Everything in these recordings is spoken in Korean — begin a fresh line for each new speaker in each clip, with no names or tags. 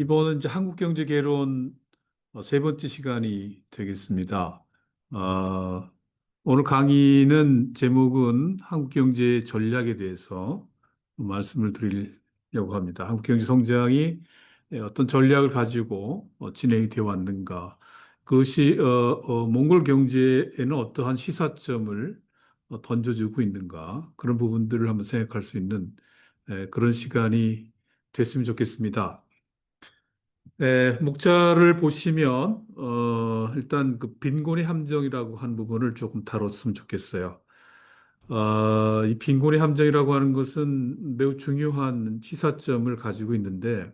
이번은 이제 한국경제개론 세 번째 시간이 되겠습니다. 어, 오늘 강의는 제목은 한국경제 전략에 대해서 말씀을 드리려고 합니다. 한국경제 성장이 어떤 전략을 가지고 진행이 되어 왔는가, 그것이 몽골 경제에는 어떠한 시사점을 던져주고 있는가, 그런 부분들을 한번 생각할 수 있는 그런 시간이 됐으면 좋겠습니다. 네, 목차를 보시면 일단 그 빈곤의 함정이라고 하는 부분을 조금 다뤘으면 좋겠어요. 이 빈곤의 함정이라고 하는 것은 매우 중요한 시사점을 가지고 있는데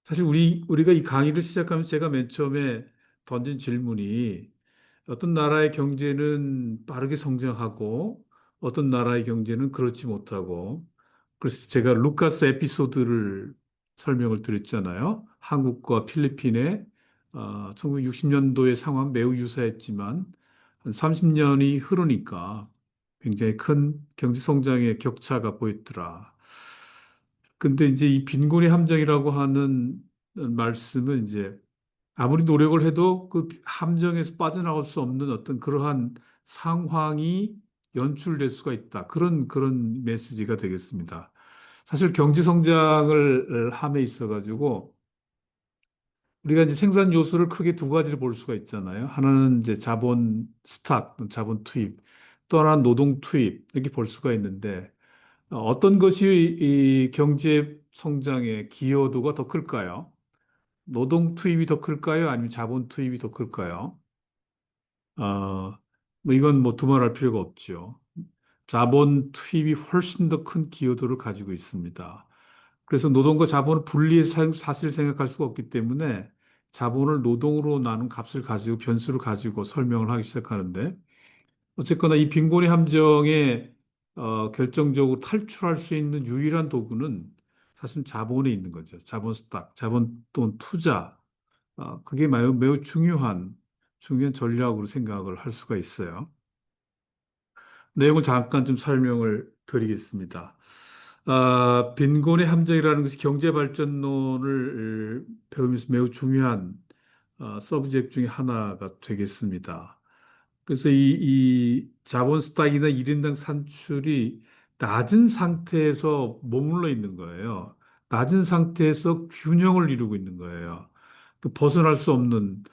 사실 우리가 이 강의를 시작하면서 제가 맨 처음에 던진 질문이 어떤 나라의 경제는 빠르게 성장하고 어떤 나라의 경제는 그렇지 못하고 그래서 제가 루카스 에피소드를 설명을 드렸잖아요. 한국과 필리핀의 1960년도의 상황 매우 유사했지만 한 30년이 흐르니까 굉장히 큰 경제 성장의 격차가 보였더라. 근데 이제 이 빈곤의 함정이라고 하는 말씀은 이제 아무리 노력을 해도 그 함정에서 빠져나올 수 없는 어떤 그러한 상황이 연출될 수가 있다. 그런 메시지가 되겠습니다. 사실 경제 성장을 함에 있어 가지고 우리가 이제 생산 요소를 크게 두 가지를 볼 수가 있잖아요. 하나는 이제 자본 스탁, 자본 투입, 또 하나는 노동 투입 이렇게 볼 수가 있는데 어떤 것이 이 경제 성장의 기여도가 더 클까요? 노동 투입이 더 클까요? 아니면 자본 투입이 더 클까요? 뭐 이건 뭐 두말할 필요가 없죠. 자본 투입이 훨씬 더 큰 기여도를 가지고 있습니다. 그래서 노동과 자본을 분리해서 사실 생각할 수가 없기 때문에 자본을 노동으로 나눈 값을 가지고 변수를 가지고 설명을 하기 시작하는데 어쨌거나 이 빈곤의 함정에 결정적으로 탈출할 수 있는 유일한 도구는 사실 자본에 있는 거죠. 자본 스탁, 자본 또는 투자. 그게 매우 중요한 전략으로 생각을 할 수가 있어요. 내용을 잠깐 좀 설명을 드리겠습니다. 빈곤의 함정이라는 것이 경제발전론을 배우면서 매우 중요한 서브젝트 중에 하나가 되겠습니다. 그래서 이 자본 스탁이나 1인당 산출이 낮은 상태에서 머물러 있는 거예요. 낮은 상태에서 균형을 이루고 있는 거예요. 그 벗어날 수 없는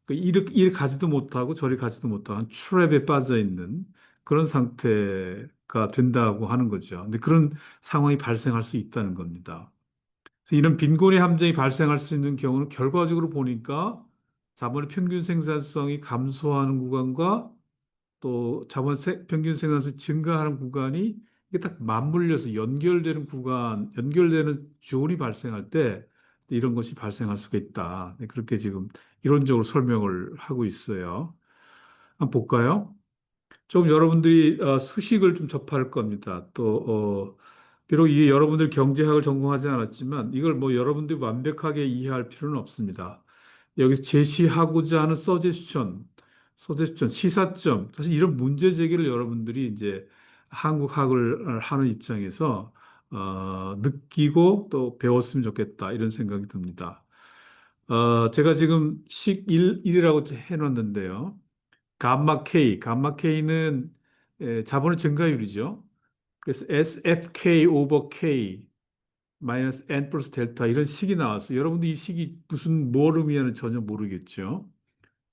그 이리 가지도 못하고 저리 가지도 못하는 트랩에 빠져 있는 그런 상태가 된다고 하는 거죠. 근데 그런 상황이 발생할 수 있다는 겁니다. 그래서 이런 빈곤의 함정이 발생할 수 있는 경우는 결과적으로 보니까 자본의 평균 생산성이 감소하는 구간과 또 평균 생산성이 증가하는 구간이 이게 딱 맞물려서 연결되는 존이 발생할 때 이런 것이 발생할 수가 있다. 네, 그렇게 지금 이론적으로 설명을 하고 있어요. 한번 볼까요? 좀 여러분들이 수식을 좀 접할 겁니다. 비록 이게 여러분들 경제학을 전공하지 않았지만 이걸 뭐 여러분들이 완벽하게 이해할 필요는 없습니다. 여기서 제시하고자 하는 서제션, 시사점, 사실 이런 문제 제기를 여러분들이 이제 한국학을 하는 입장에서 느끼고 또 배웠으면 좋겠다 이런 생각이 듭니다. 제가 지금 식 1이라고 해놨는데요. 감마 K는 자본의 증가율이죠. 그래서 SFK 오버 K 마이너스 N 플러스 델타 이런 식이 나왔어요. 여러분들 이 식이 무슨 뭘 의미하는 전혀 모르겠죠.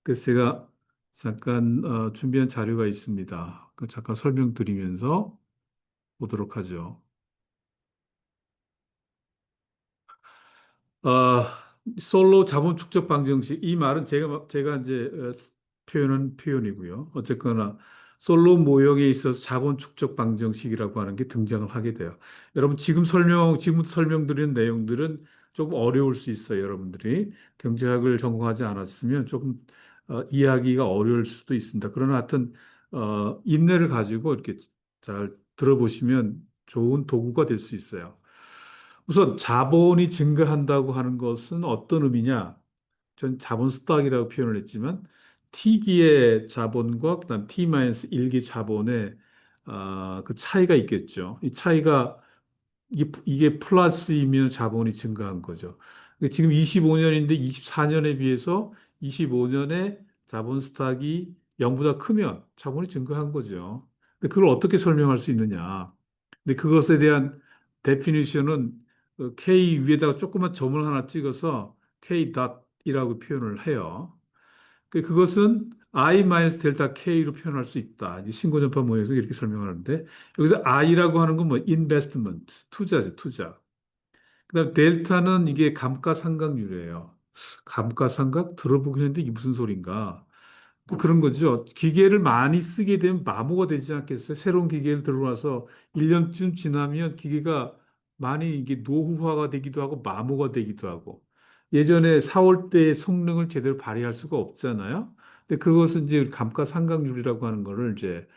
그래서 제가 잠깐 준비한 자료가 있습니다. 그 잠깐 설명드리면서 보도록 하죠. 아, 솔로 자본 축적 방정식 이 말은 제가 이제 표현한 표현이고요. 어쨌거나 솔로 모형에 있어서 자본 축적 방정식이라고 하는 게 등장을 하게 돼요. 여러분 지금부터 설명드리는 내용들은 조금 어려울 수 있어요. 여러분들이 경제학을 전공하지 않았으면 조금 이해하기가 어려울 수도 있습니다. 그러나 하여튼 인내를 가지고 이렇게 잘 들어보시면 좋은 도구가 될 수 있어요. 우선 자본이 증가한다고 하는 것은 어떤 의미냐? 전 자본 스탁이라고 표현을 했지만 T기의 자본과 그다음 T-1기 자본의 그 차이가 있겠죠. 이 차이가 이게 플러스이면 자본이 증가한 거죠. 지금 25년인데 24년에 비해서 25년에 자본 스탁이 0보다 크면 자본이 증가한 거죠. 근데 그걸 어떻게 설명할 수 있느냐? 근데 그것에 대한 데피니션은 K 위에다가 조그만 점을 하나 찍어서 K 닷이라고 표현을 해요. 그것은 I 마이너스 델타 K로 표현할 수 있다. 이제 신고전파 모형에서 이렇게 설명하는데 여기서 I라고 하는 건 뭐 investment, 투자죠, 투자. 그다음 델타는 이게 감가상각률이에요. 감가상각 들어보긴 했는데 이게 무슨 소린가? 그런 거죠. 기계를 많이 쓰게 되면 마모가 되지 않겠어요? 새로운 기계를 들어와서 1년쯤 지나면 기계가 많이 이게 노후화가 되기도 하고 마모가 되기도 하고 예전에 4월 때의 성능을 제대로 발휘할 수가 없잖아요. 근데 그것은 이제 감가상각률이라고 하는 거를 이제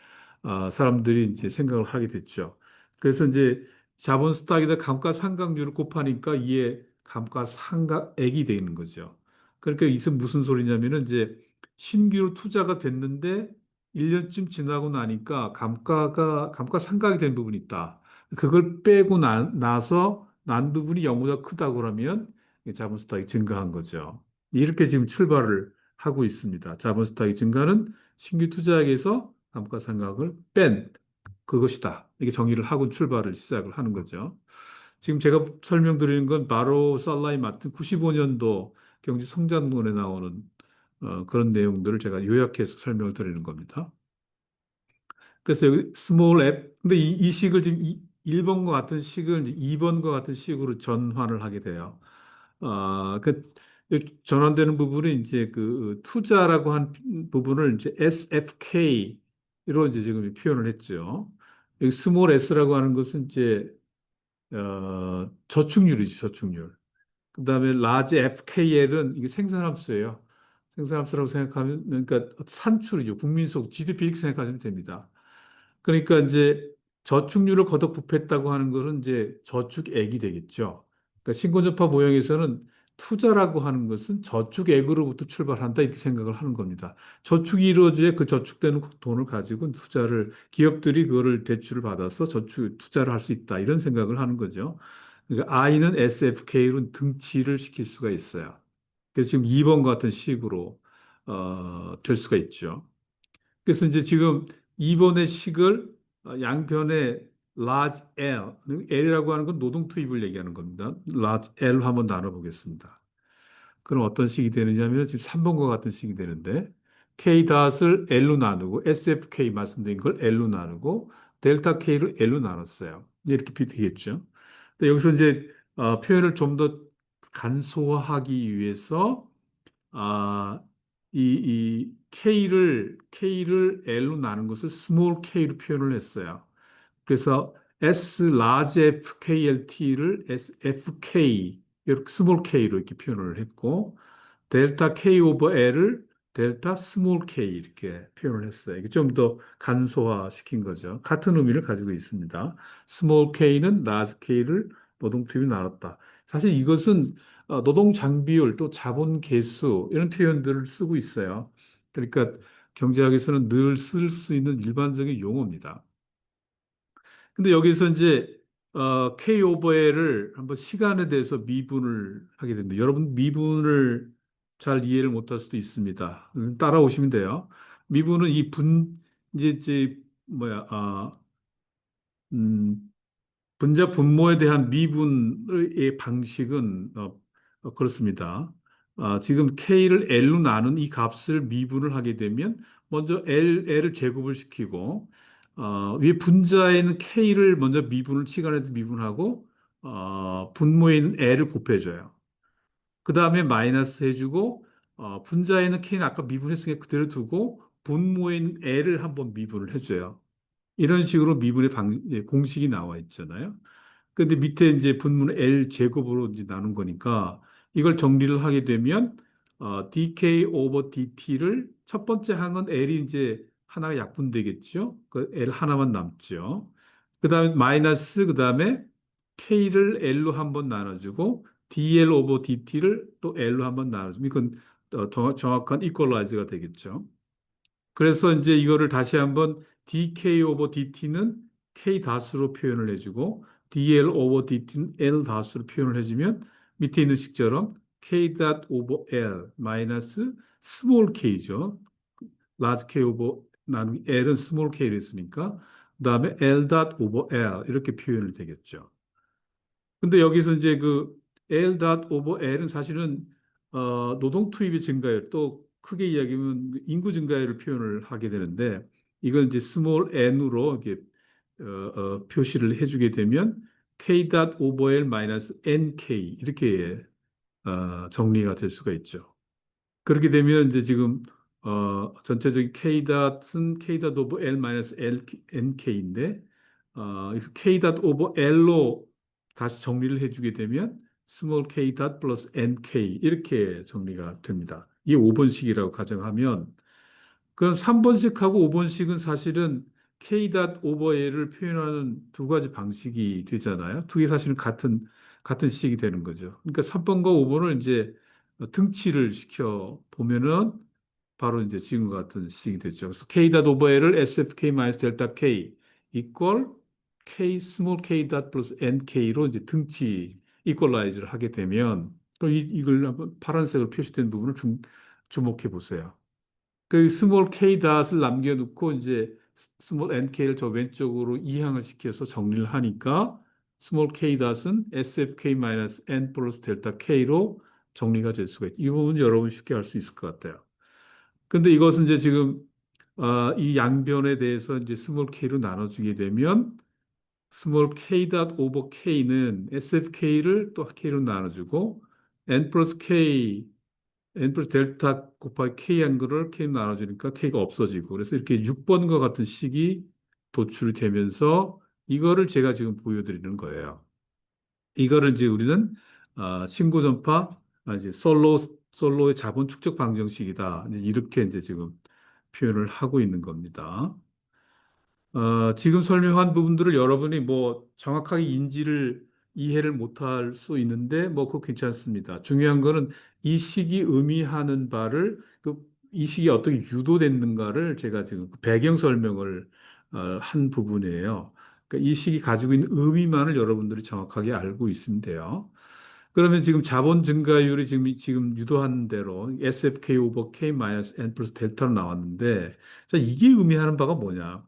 사람들이 이제 생각을 하게 됐죠. 그래서 이제 자본 스탁에다 감가상각률을 곱하니까 이게 감가상각액이 되는 거죠. 그러니까 이게 무슨 소리냐면은 이제 신규로 투자가 됐는데 1년쯤 지나고 나니까 감가상각이 된 부분이 있다. 그걸 빼고 나서 난 부분이 0보다 크다고 그러면 자본 스탁이 증가한 거죠. 이렇게 지금 출발을 하고 있습니다. 자본 스탁이 증가는 신규 투자액에서 감가상각을 뺀 그것이다. 이게 정의를 하고 출발을 시작을 하는 거죠. 지금 제가 설명드리는 건 바로 살라이 맡은 95년도 경제 성장론에 나오는 그런 내용들을 제가 요약해서 설명을 드리는 겁니다. 그래서 여기 스몰 앱, 근데 이 식을 지금 1번과 같은 식을 이제 2번과 같은 식으로 전환을 하게 돼요. 그 전환되는 부분이 이제 그 투자라고 한 부분을 이제 SFK로 이제 지금 표현을 했죠. 여기 스몰 s라고 하는 것은 이제 저축률이죠, 저축률. 그다음에 라지 FKL은 이게 생산함수예요. 생산함수라고 생각하면 그러니까 산출이죠. 국민소득 GDP 이렇게 생각하시면 됩니다. 그러니까 이제 저축률을 거둬 굽혔다고 하는 것은 이제 저축액이 되겠죠. 그러니까 신고전파 모형에서는 투자라고 하는 것은 저축액으로부터 출발한다 이렇게 생각을 하는 겁니다. 저축이 이루어져야 그 저축되는 돈을 가지고 투자를 기업들이 그거를 대출을 받아서 저축 투자를 할 수 있다 이런 생각을 하는 거죠. 그러니까 I는 SFK로 등치를 시킬 수가 있어요. 그래서 지금 2번 같은 식으로 될 수가 있죠. 그래서 이제 지금 2번의 식을 양변에 large L, L이라고 하는 건 노동 투입을 얘기하는 겁니다. large L로 한번 나눠보겠습니다. 그럼 어떤 식이 되느냐면 지금 3번과 같은 식이 되는데 K 닷을 L로 나누고 SFK 말씀드린 걸 L로 나누고 델타 K를 L로 나눴어요. 이렇게 되겠죠. 근데 여기서 이제 표현을 좀 더 간소화하기 위해서 아, K를 L로 나눈 것을 small k로 표현을 했어요. 그래서 S large FKLT를 SFK 이렇게 small k로 이렇게 표현을 했고 델타 K 오버 L을 델타 스몰 K 이렇게 표현을 했어요. 이게 좀 더 간소화 시킨 거죠. 같은 의미를 가지고 있습니다. 스몰 K는 라지 K를 노동 투입이 나눴다. 사실 이것은 노동 장비율 또 자본 계수 이런 표현들을 쓰고 있어요. 그러니까 경제학에서는 늘 쓸 수 있는 일반적인 용어입니다. 근데 여기서 이제 K 오버 L을 한번 시간에 대해서 미분을 하게 됩니다. 여러분 미분을 잘 이해를 못할 수도 있습니다. 따라오시면 돼요. 미분은 이제 뭐야 음, 분자 분모에 대한 미분의 방식은 그렇습니다. 지금 K를 L로 나눈 이 값을 미분을 하게 되면 먼저 L을 제곱을 시키고 위에 분자에는 K를 먼저 미분을 시간에서 미분하고 분모에 있는 L을 곱해줘요. 그 다음에 마이너스 해주고 분자에는 K는 아까 미분했으니까 그대로 두고 분모에 있는 L을 한번 미분을 해줘요. 이런 식으로 미분의 공식이 나와 있잖아요. 근데 밑에 이제 분모는 L 제곱으로 이제 나눈 거니까 이걸 정리를 하게 되면 dk 오버 dt를 첫 번째 항은 L이 이제 하나가 약분되겠죠. 그 L 하나만 남죠. 그다음에 마이너스 그다음에 K를 L로 한번 나눠주고 dl 오버 dt를 또 L로 한번 나눠주면 이건 더 정확한 이퀄라이즈가 되겠죠. 그래서 이제 이거를 다시 한번 dk 오버 dt는 k 다수로 표현을 해주고 dl 오버 dt는 l 다수로 표현을 해주면 밑에 있는 식처럼 K 닷 오버 L 마이너스 스몰 k죠. large K 오버 나누기 L은 스몰 k를 했으니까 그다음에 L 닷 오버 L 이렇게 표현을 되겠죠. 근데 여기서 이제 그 L 닷 오버 L은 사실은 노동 투입의 증가율 또 크게 이야기하면 인구 증가율을 표현을 하게 되는데 이걸 이제 스몰 n으로 이렇게 표시를 해주게 되면 K 닷 오버 L 마이너스 NK 이렇게 정리가 될 수가 있죠. 그렇게 되면 이제 지금 전체적인 K 닷은 K 닷 오버 L 마이너스 NK인데 K 닷 오버 L로 다시 정리를 해주게 되면 스몰 K 닷 플러스 NK 이렇게 정리가 됩니다. 이게 5번식이라고 가정하면 그럼 3번식하고 5번식은 사실은 K 닷 오버 L을 표현하는 두 가지 방식이 되잖아요. 두 개 사실은 같은 식이 되는 거죠. 그러니까 3번과 5번을 이제 등치를 시켜 보면은 바로 이제 지금과 같은 식이 되죠. 그래서 K 닷 오버 L을 SFK 마이너스 델타 K 이퀄 K 스몰 K 닷 플러스 NK로 이제 등치 이퀄라이즈를 하게 되면 또 이걸 한번 파란색으로 표시된 부분을 주목해 보세요. 그 스몰 k 닷을 남겨놓고 이제 스몰 nk를 저 왼쪽으로 이항을 시켜서 정리를 하니까 스몰 k 닷은 sfk-n 플러스 델타 k로 정리가 될 수가 있죠. 이 부분 여러분 쉽게 알 수 있을 것 같아요. 근데 이것은 이제 지금 이 양변에 대해서 이제 스몰 k로 나눠주게 되면 스몰 k 닷 오버 k는 sfk를 또 k로 나눠주고 n 플러스 k n 플러스 델타 곱하기 k 한 거를 k로 나눠주니까 k가 없어지고 그래서 이렇게 6번과 같은 식이 도출이 되면서 이거를 제가 지금 보여드리는 거예요. 이거를 이제 우리는 신고 전파 이제 솔로의 자본 축적 방정식이다. 이렇게 이제 지금 표현을 하고 있는 겁니다. 지금 설명한 부분들을 여러분이 뭐 정확하게 이해를 못할 수 있는데 뭐 그거 괜찮습니다. 중요한 거는 이 식이 의미하는 바를 이 식이 어떻게 유도됐는가를 제가 지금 그 배경 설명을 한 부분이에요. 그러니까 이 식이 가지고 있는 의미만을 여러분들이 정확하게 알고 있으면 돼요. 그러면 지금 자본 증가율이 지금 유도한 대로 SFK 오버 K 마이너스 N 플러스 델타로 나왔는데 자, 이게 의미하는 바가 뭐냐?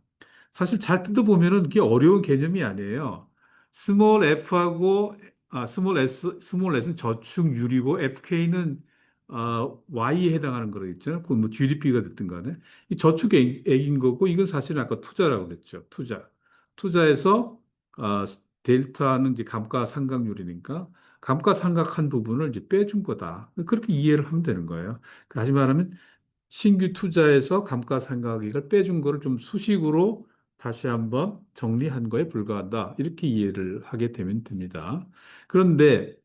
사실 잘 뜯어보면은 그게 어려운 개념이 아니에요. 스몰 f하고 스몰 s는 저축률이고 fk는 y에 해당하는 거겠죠. 그건 뭐 GDP가 됐든 간에 이 저축액인 거고 이건 사실은 아까 투자라고 그랬죠. 투자에서 델타는 이제 감가상각률이니까 감가상각한 부분을 이제 빼준 거다. 그렇게 이해를 하면 되는 거예요. 다시 말하면 신규 투자에서 감가상각액을 빼준 거를 좀 수식으로 다시 한번 정리한 거에 불과하다. 이렇게 이해를 하게 되면 됩니다. 그런데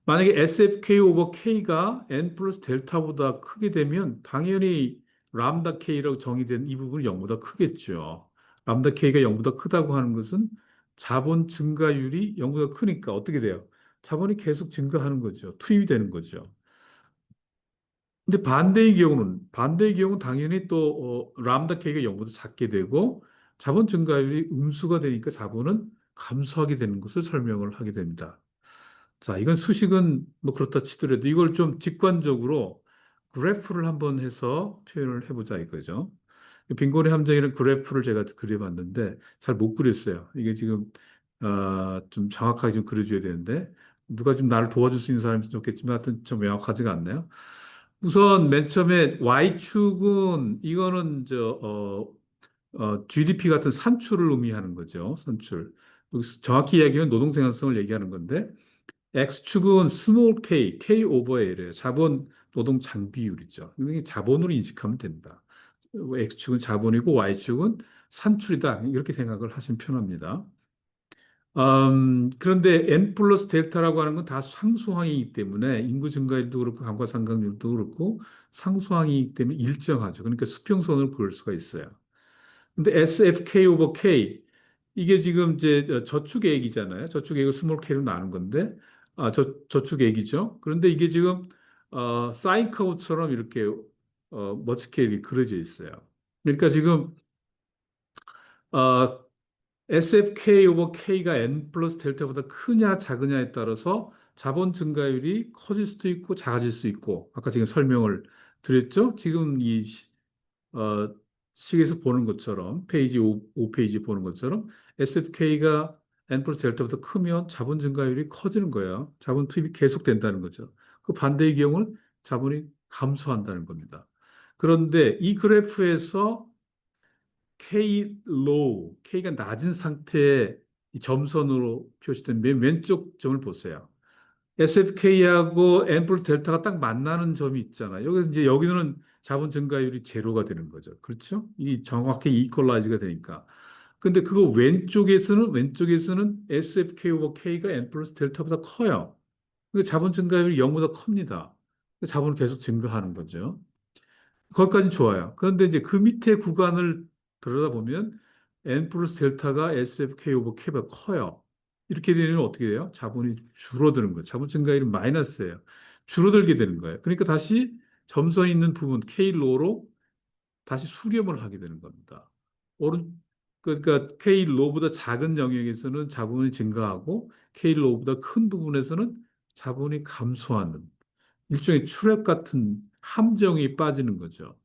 만약에 SFK 오버 K가 N 플러스 델타보다 크게 되면 당연히 람다 K라고 정의된 이 부분이 0보다 크겠죠. 람다 K가 0보다 크다고 하는 것은 자본 증가율이 0보다 크니까 어떻게 돼요? 자본이 계속 증가하는 거죠. 투입이 되는 거죠. 근데 반대의 경우는 당연히 또 람다 K가 0보다 작게 되고 자본 증가율이 음수가 되니까 자본은 감소하게 되는 것을 설명을 하게 됩니다. 자, 이건 수식은 뭐 그렇다 치더라도 이걸 좀 직관적으로 그래프를 한번 해서 표현을 해보자 이거죠. 빈곤의 함정이라는 그래프를 제가 그려봤는데 잘 못 그렸어요. 이게 지금 좀 정확하게 좀 그려줘야 되는데 누가 좀 나를 도와줄 수 있는 사람이 있으면 좋겠지만 하여튼 좀 명확하지가 않네요. 우선 맨 처음에 Y축은 이거는 GDP 같은 산출을 의미하는 거죠. 산출. 여기서 정확히 이야기하면 노동생산성을 얘기하는 건데 X축은 스몰 K 오버 L이에요. 자본 노동 장비율이죠. 이게 자본으로 인식하면 됩니다. X축은 자본이고 Y축은 산출이다. 이렇게 생각을 하시면 편합니다. 그런데 N 플러스 델타라고 하는 건 다 상수항이기 때문에 인구 증가율도 그렇고 감가상각률도 그렇고 상수항이기 때문에 일정하죠. 그러니까 수평선을 그을 수가 있어요. 근데 SFK 오버 K 이게 지금 이제 저축액이잖아요. 저축액을 스몰 K로 나눈 건데 저축액이죠. 그런데 이게 지금 사인 커브처럼 이렇게 멋지게 이렇게 그려져 있어요. 그러니까 지금 SFK 오버 K가 N 플러스 델타보다 크냐 작으냐에 따라서 자본 증가율이 커질 수도 있고 작아질 수 있고 아까 지금 설명을 드렸죠? 지금 이 어, 식에서 보는 것처럼 페이지 5페이지 보는 것처럼 SFK가 N 플러스 델타보다 크면 자본 증가율이 커지는 거예요. 자본 투입이 계속된다는 거죠. 그 반대의 경우는 자본이 감소한다는 겁니다. 그런데 이 그래프에서 K low, K가 낮은 상태의 이 점선으로 표시된 맨 왼쪽 점을 보세요. SFK하고 앰플 델타가 딱 만나는 점이 있잖아요. 여기 이제 여기는 자본 증가율이 제로가 되는 거죠. 그렇죠? 이 정확히 이퀄라이즈가 되니까. 근데 그거 왼쪽에서는 SFK 오버 K가 N 플러스 델타보다 커요. 그 자본 증가율이 0보다 큽니다. 자본은 계속 증가하는 거죠. 거기까지는 좋아요. 그런데 이제 그 밑에 구간을 들여다보면 N 플러스 델타가 SFK 오버 K보다 커요. 이렇게 되면 어떻게 돼요? 자본이 줄어드는 거예요. 자본 증가율이 마이너스예요. 줄어들게 되는 거예요. 그러니까 다시 점선 있는 부분 K로로 다시 수렴을 하게 되는 겁니다. 그러니까 K로보다 작은 영역에서는 자본이 증가하고 K로보다 큰 부분에서는 자본이 감소하는 일종의 추락 같은 함정이 빠지는 거죠.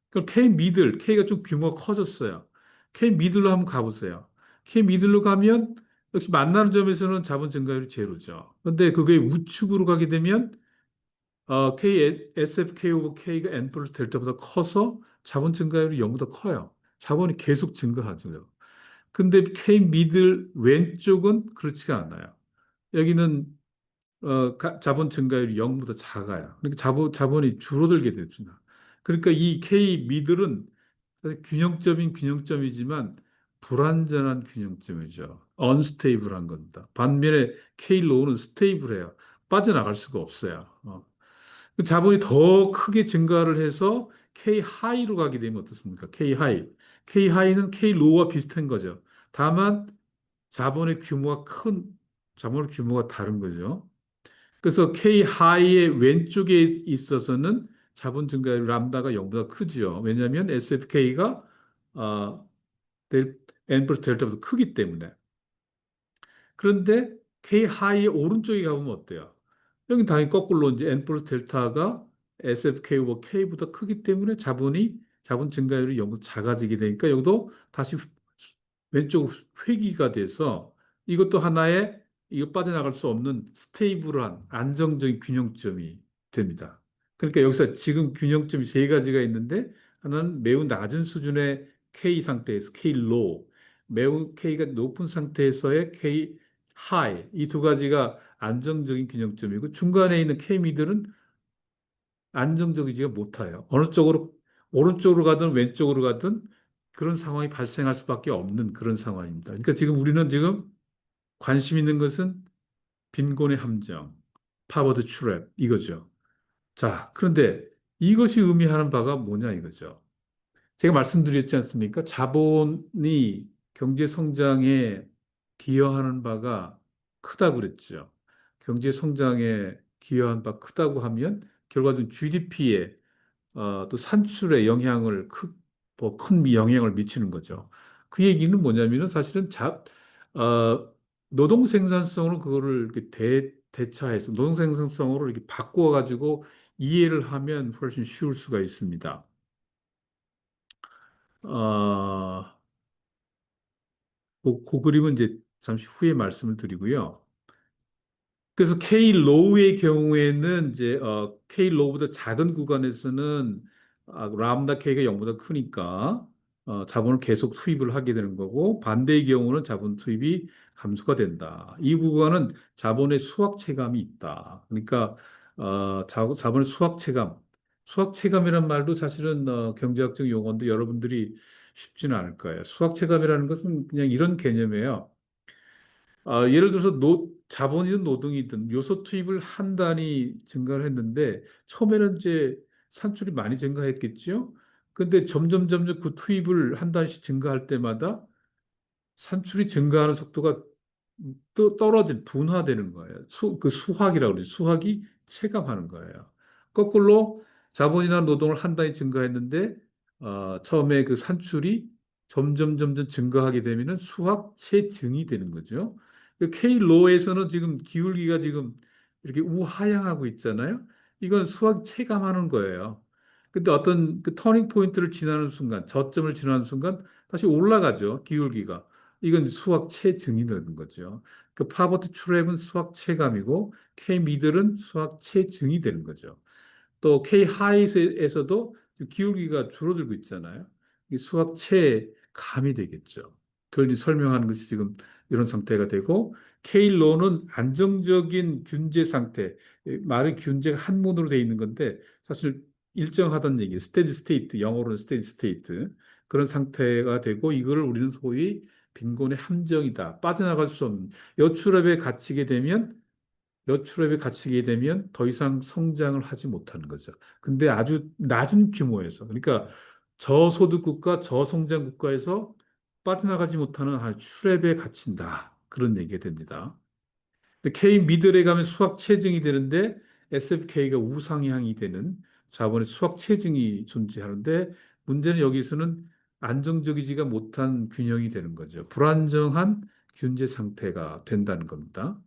그럼 K 미들, K가 좀 규모가 커졌어요. K 미들로 한번 가보세요. K 미들로 가면 역시 만나는 점에서는 자본 증가율이 제로죠. 그런데 그게 우측으로 가게 되면 SFK 오버 K가 N 플러스 델타보다 커서 자본 증가율이 0보다 커요. 자본이 계속 증가하죠. 근데 K 미들 왼쪽은 그렇지가 않아요. 여기는 자본 증가율이 0보다 작아요. 그러니까 자본이 줄어들게 됩니다. 그러니까 이 K 미들은 사실 균형점인 균형점이지만 불완전한 균형점이죠. 언스테이블한 겁니다. 반면에 K 로우는 스테이블해요. 빠져나갈 수가 없어요. 그 자본이 더 크게 증가를 해서 K 하이로 가게 되면 어떻습니까? K 하이. K 하이는 K 로우와 비슷한 거죠. 다만 자본의 규모가 자본의 규모가 다른 거죠. 그래서 K 하이의 왼쪽에 있어서는 자본 증가율 람다가 0보다 크죠. 왜냐하면 SFK가 N 플러스 델타보다 크기 때문에. 그런데 K 하이의 오른쪽에 가보면 어때요? 여기 당연히 거꾸로 이제 N 플러스 델타가 SFK 오버 K보다 크기 때문에 자본 증가율이 0보다 작아지게 되니까 여기도 다시 왼쪽 회귀가 돼서 이것도 하나의 이거 빠져나갈 수 없는 스테이블한 안정적인 균형점이 됩니다. 그러니까 여기서 지금 균형점이 세 가지가 있는데 하나는 매우 낮은 수준의 K 상태에서 K low, 매우 K가 높은 상태에서의 K high 이 두 가지가 안정적인 균형점이고 중간에 있는 K 미들은 안정적이지가 못해요. 어느 쪽으로 오른쪽으로 가든 왼쪽으로 가든 그런 상황이 발생할 수밖에 없는 그런 상황입니다. 그러니까 지금 우리는 관심 있는 것은 빈곤의 함정, 파워드 트랩 이거죠. 자, 그런데 이것이 의미하는 바가 뭐냐 이거죠. 제가 말씀드렸지 않습니까? 자본이 경제 성장에 기여하는 바가 크다고 그랬죠. 경제 성장에 기여한 바 크다고 하면 결과적으로 GDP에 또 산출에 더 큰 영향을 미치는 거죠. 그 얘기는 뭐냐면은 사실은 노동 생산성으로 그거를 이렇게 대차해서 노동 생산성으로 이렇게 바꾸어 가지고 이해를 하면 훨씬 쉬울 수가 있습니다. 어, 그 그림은 이제 잠시 후에 말씀을 드리고요. 그래서 K 로우의 경우에는 이제 K 로우보다 작은 구간에서는 람다 K가 0보다 크니까 자본을 계속 투입을 하게 되는 거고 반대의 경우는 자본 투입이 감소가 된다. 이 구간은 자본의 수학 체감이 있다. 그러니까 자본의 수학 체감이란 말도 사실은 경제학적 용어인데 여러분들이 쉽지는 않을 거예요. 수학 체감이라는 것은 그냥 이런 개념이에요. 예를 들어서 자본이든 노동이든 요소 투입을 한 단위 증가를 했는데 처음에는 이제 산출이 많이 증가했겠죠. 근데 점점 그 투입을 한 단위씩 증가할 때마다 산출이 증가하는 속도가 또 둔화되는 거예요. 그 수학이라고 그러죠. 수학이 체감하는 거예요. 거꾸로 자본이나 노동을 한 단위 증가했는데 처음에 그 산출이 점점 증가하게 되면은 수학 체증이 되는 거죠. K로에서는 지금 기울기가 지금 이렇게 우하향하고 있잖아요. 이건 수학이 체감하는 거예요. 근데 어떤 그 터닝 포인트를 지나는 순간, 저점을 지나는 순간 다시 올라가죠. 기울기가. 이건 수학 체증이 되는 거죠. 그 파버티 트랩은 수학 체감이고 K 미들은 수학 체증이 되는 거죠. 또 K 하이에서도 기울기가 줄어들고 있잖아요. 이 수학체의 감이 되겠죠. 그걸 이제 설명하는 것이 지금 이런 상태가 되고 K 로는 안정적인 균제 상태. 말은 균제가 한문으로 되어 있는 건데 사실 일정하다는 얘기예요. 스테디 스테이트, 영어로는 스테디 스테이트. 그런 상태가 되고 이거를 우리는 소위 빈곤의 함정이다. 빠져나갈 수 없는 여출압에 갇히게 되면 여출입에 갇히게 되면 더 이상 성장을 하지 못하는 거죠. 근데 아주 낮은 규모에서, 그러니까 저소득 국가, 저성장 국가에서 빠져나가지 못하는 출랩에 갇힌다. 그런 얘기가 됩니다. 근데 K 미들에 가면 수학 체증이 되는데 SFK가 우상향이 되는 자본의 수학 체증이 존재하는데 문제는 여기서는 안정적이지가 못한 균형이 되는 거죠. 불안정한 균제 상태가 된다는 겁니다.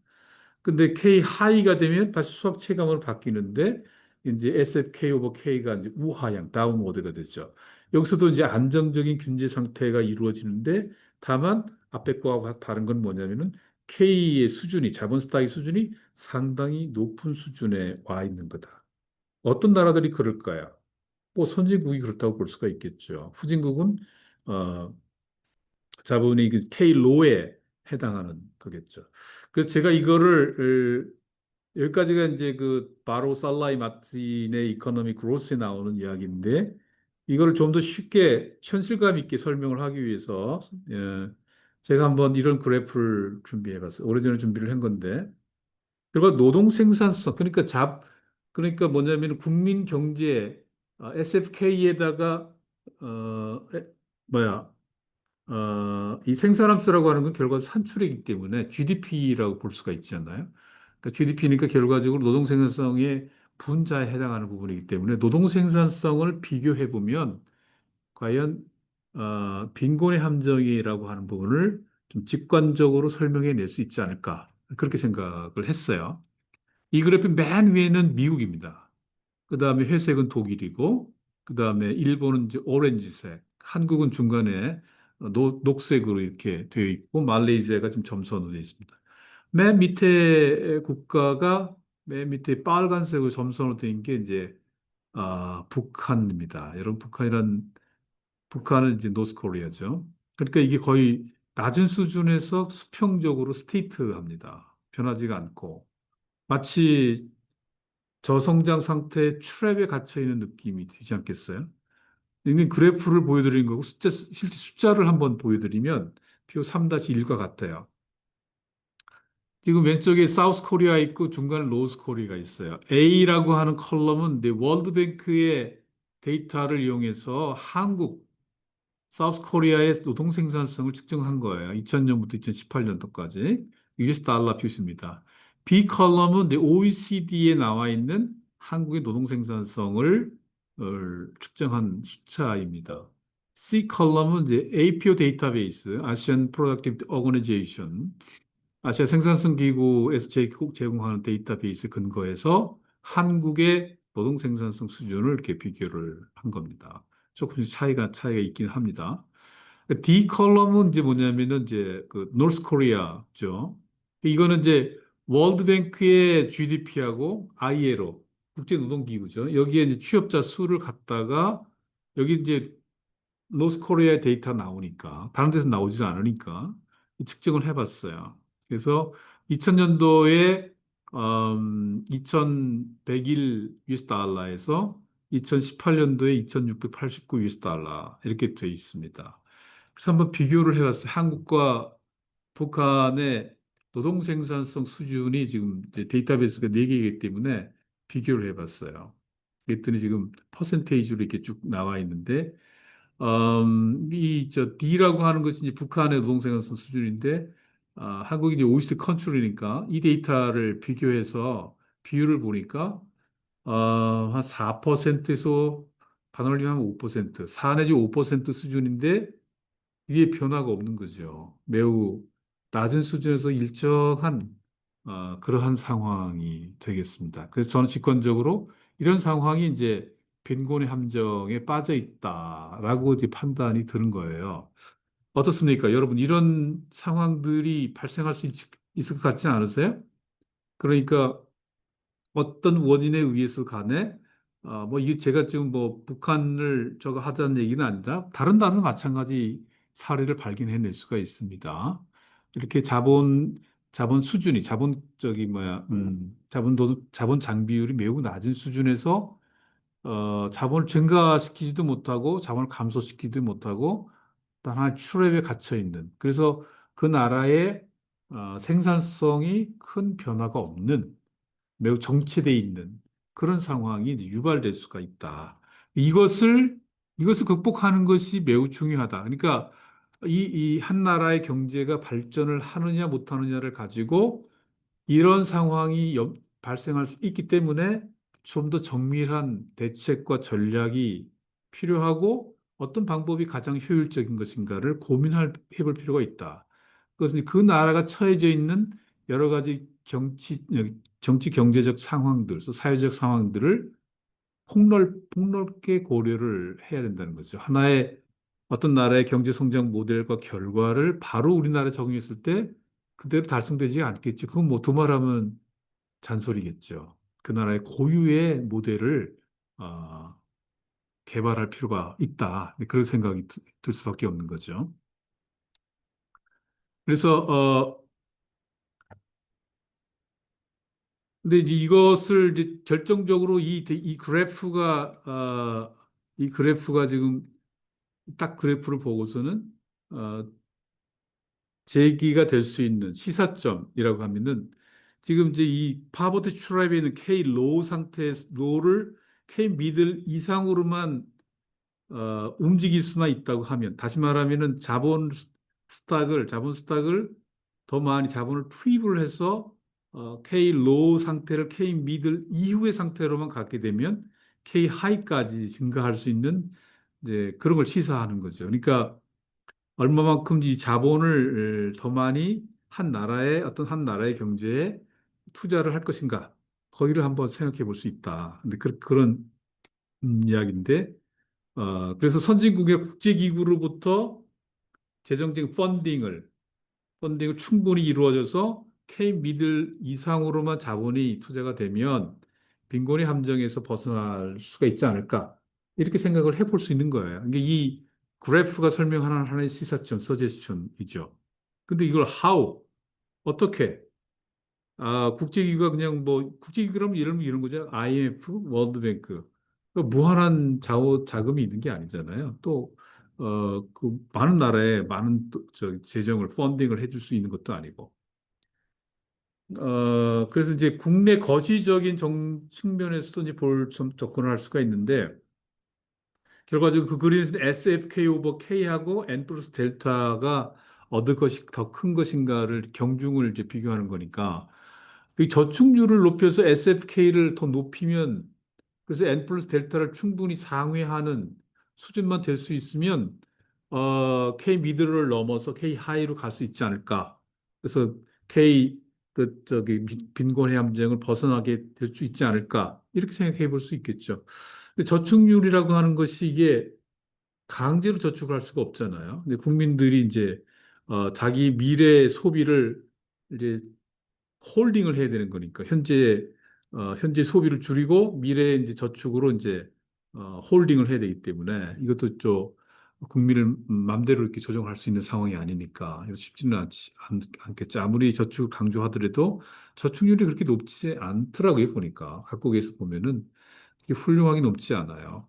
근데 K 하이가 되면 다시 수학 체감으로 바뀌는데 이제 SFK 오버 K가 이제 우하향 다운워드가 되죠. 여기서도 이제 안정적인 균제 상태가 이루어지는데 다만 앞에 거와 다른 건 뭐냐면은 K의 수준이 자본 스타일 수준이 상당히 높은 수준에 와 있는 거다. 어떤 나라들이 그럴까요? 뭐 선진국이 그렇다고 볼 수가 있겠죠. 후진국은 어, 자본이 그 K로에 해당하는 거겠죠. 그래서 제가 이거를 여기까지가 이제 그 바로 살라이 마틴의 이코노미 그로스에 나오는 이야기인데 이걸 좀 더 쉽게 현실감 있게 설명을 하기 위해서 제가 한번 이런 그래프를 준비해 봤어요. 오래전에 준비를 한 건데 결과 노동 생산성 그러니까 뭐냐면 국민 경제 SFK에다가 뭐야 이 생산함수라고 하는 건 결과 산출이기 때문에 GDP라고 볼 수가 있지 않나요? 그러니까 GDP니까 결과적으로 노동 생산성의 분자에 해당하는 부분이기 때문에 노동 생산성을 비교해 보면 과연 빈곤의 함정이라고 하는 부분을 좀 직관적으로 설명해 낼 수 있지 않을까 그렇게 생각을 했어요. 이 그래프 맨 위에는 미국입니다. 그 다음에 회색은 독일이고, 그 다음에 일본은 이제 오렌지색, 한국은 중간에 녹색으로 이렇게 되어 있고, 말레이시아가 좀 점선으로 되어 있습니다. 맨 밑에 국가가 맨 밑에 빨간색으로 점선으로 되어 게 이제 북한입니다. 여러분 북한은 이제 노스코리아죠. 그러니까 이게 거의 낮은 수준에서 수평적으로 스테이트합니다. 변하지가 않고 마치 저성장 상태의 트랩에 갇혀 있는 느낌이 들지 않겠어요? 이는 그래프를 보여드리는 거고 실제 숫자를 한번 보여드리면 표 3-1과 같아요. 지금 왼쪽에 사우스 코리아 있고 중간에 노스 코리아가 있어요. A라고 하는 컬럼은 내 월드뱅크의 데이터를 이용해서 한국 사우스 코리아의 노동 생산성을 측정한 거예요. 2000년부터 2018년도까지. US 달러 표시입니다. B 컬럼은 내 OECD에 나와 있는 한국의 노동 생산성을 측정한 숫자입니다. C 컬럼은 이제 APO 데이터베이스, 아시안 프로덕티브 오거니제이션, 아시아 생산성 기구에서 제공하는 데이터베이스 근거해서 한국의 노동 생산성 수준을 이렇게 비교를 한 겁니다. 조금 차이가 있긴 합니다. D 컬럼은 이제 뭐냐면은 이제 그 노스 코리아죠. 이거는 이제 월드뱅크의 GDP하고 ILO 국제노동기구죠. 여기에 이제 취업자 수를 갖다가 여기 이제 노스 코리아 데이터 나오니까 다른 데서 나오지 않으니까 측정을 해봤어요. 그래서 2000년도에 2101 US 달러에서 2018년도에 2689 US 달러 이렇게 돼 있습니다. 그래서 한번 비교를 해봤어요. 한국과 북한의 노동 생산성 수준이 지금 이제 데이터베이스가 4개이기 때문에 비교를 해봤어요. 그랬더니 지금 퍼센테이지로 이렇게 쭉 나와 있는데 D라고 하는 것이 이제 북한의 노동생산성 수준인데, 한국이 이제 OECD 컨트롤이니까 이 데이터를 비교해서 비율을 보니까, 한 4%에서 반올림 하면 5%, 4 내지 5% 수준인데, 이게 변화가 없는 거죠. 매우 낮은 수준에서 일정한 그러한 상황이 되겠습니다. 그래서 저는 직관적으로 이런 상황이 이제 빈곤의 함정에 빠져 있다라고 이제 판단이 드는 거예요. 어떻습니까? 여러분, 이런 상황들이 발생할 수 있을 것 같지 않으세요? 그러니까 어떤 원인에 의해서 간에 뭐 이게 제가 지금 뭐 북한을 저거 하자는 얘기는 아니라 다른 나라도 마찬가지 사례를 발견해낼 수가 있습니다. 이렇게 자본 수준이 자본 저기 뭐야 자본 장비율이 매우 낮은 수준에서 자본을 증가시키지도 못하고 자본을 감소시키지도 못하고 단 하나의 트랩에 갇혀 있는 그래서 그 나라의 생산성이 큰 변화가 없는 매우 정체돼 있는 그런 상황이 이제 유발될 수가 있다. 이것을 이것을 극복하는 것이 매우 중요하다. 그러니까 이 한 나라의 경제가 발전을 하느냐 못하느냐를 가지고 이런 상황이 발생할 수 있기 때문에 좀 더 정밀한 대책과 전략이 필요하고 어떤 방법이 가장 효율적인 것인가를 해볼 필요가 있다. 그것은 그 나라가 처해져 있는 여러 가지 정치 경제적 상황들, 또 사회적 상황들을 폭넓게 고려를 해야 된다는 거죠. 하나의 어떤 나라의 경제 성장 모델과 결과를 바로 우리나라에 적용했을 때 그대로 달성되지 않겠죠. 그건 뭐 두말하면 잔소리겠죠. 그 나라의 고유의 모델을 어, 개발할 필요가 있다. 네, 그런 생각이 들 수밖에 없는 거죠. 그래서 근데 이제 이것을 이제 결정적으로 이 그래프가 지금 딱 그래프를 보고서는 어, 제기가 될 수 있는 시사점이라고 하면은 지금 이제 이 파버티 트랩에 있는 K 로우 로우를 K 미들 이상으로만 움직일 수만 있다고 하면 다시 말하면은 자본 스탁을 더 많이 자본을 투입을 해서 K 로우 상태를 K 미들 이후의 상태로만 갖게 되면 K 하이까지 증가할 수 있는 이제 그런 걸 시사하는 거죠. 그러니까 얼마만큼 이 자본을 더 많이 한 나라의 경제에 투자를 할 것인가 거기를 한번 생각해 볼 수 있다. 근데 그런 이야기인데 그래서 선진국의 국제기구로부터 재정적 펀딩을 충분히 이루어져서 K 미들 이상으로만 자본이 투자가 되면 빈곤의 함정에서 벗어날 수가 있지 않을까 이렇게 생각을 해볼 수 있는 거예요. 이게 이 그래프가 설명하는 하나의 시사점, 서제스천이죠. 근데 이걸 어떻게 국제기구가 그냥 뭐 국제기구라면 이런 거죠. IMF, 월드뱅크 무한한 자금이 있는 게 아니잖아요. 또 그 많은 나라에 많은 재정을 펀딩을 해줄 수 있는 것도 아니고. 그래서 이제 국내 거시적인 측면에서도 이제 접근을 할 수가 있는데 결과적으로 그 그림에서는 SFK 오버 K하고 N 플러스 델타가 얻을 것이 더 큰 것인가를 경중을 이제 비교하는 거니까 그 저축률을 높여서 SFK를 더 높이면 그래서 N 플러스 델타를 충분히 상회하는 수준만 될 수 있으면 K 미드를 넘어서 K 하이로 갈 수 있지 않을까. 그래서 K 빈곤의 함정을 벗어나게 될 수 있지 않을까. 이렇게 생각해 볼 수 있겠죠. 근데 저축률이라고 하는 것이 이게 강제로 저축을 할 수가 없잖아요. 근데 국민들이 이제 자기 미래 소비를 이제 홀딩을 해야 되는 거니까 현재 소비를 줄이고 미래 이제 저축으로 이제 홀딩을 해야 되기 때문에 이것도 좀 국민을 맘대로 이렇게 조정할 수 있는 상황이 아니니까 이거 쉽지는 않겠죠. 아무리 저축을 강조하더라도 저축률이 그렇게 높지 않더라고요. 보니까 각국에서 보면은 그렇게 훌륭하게 높지 않아요.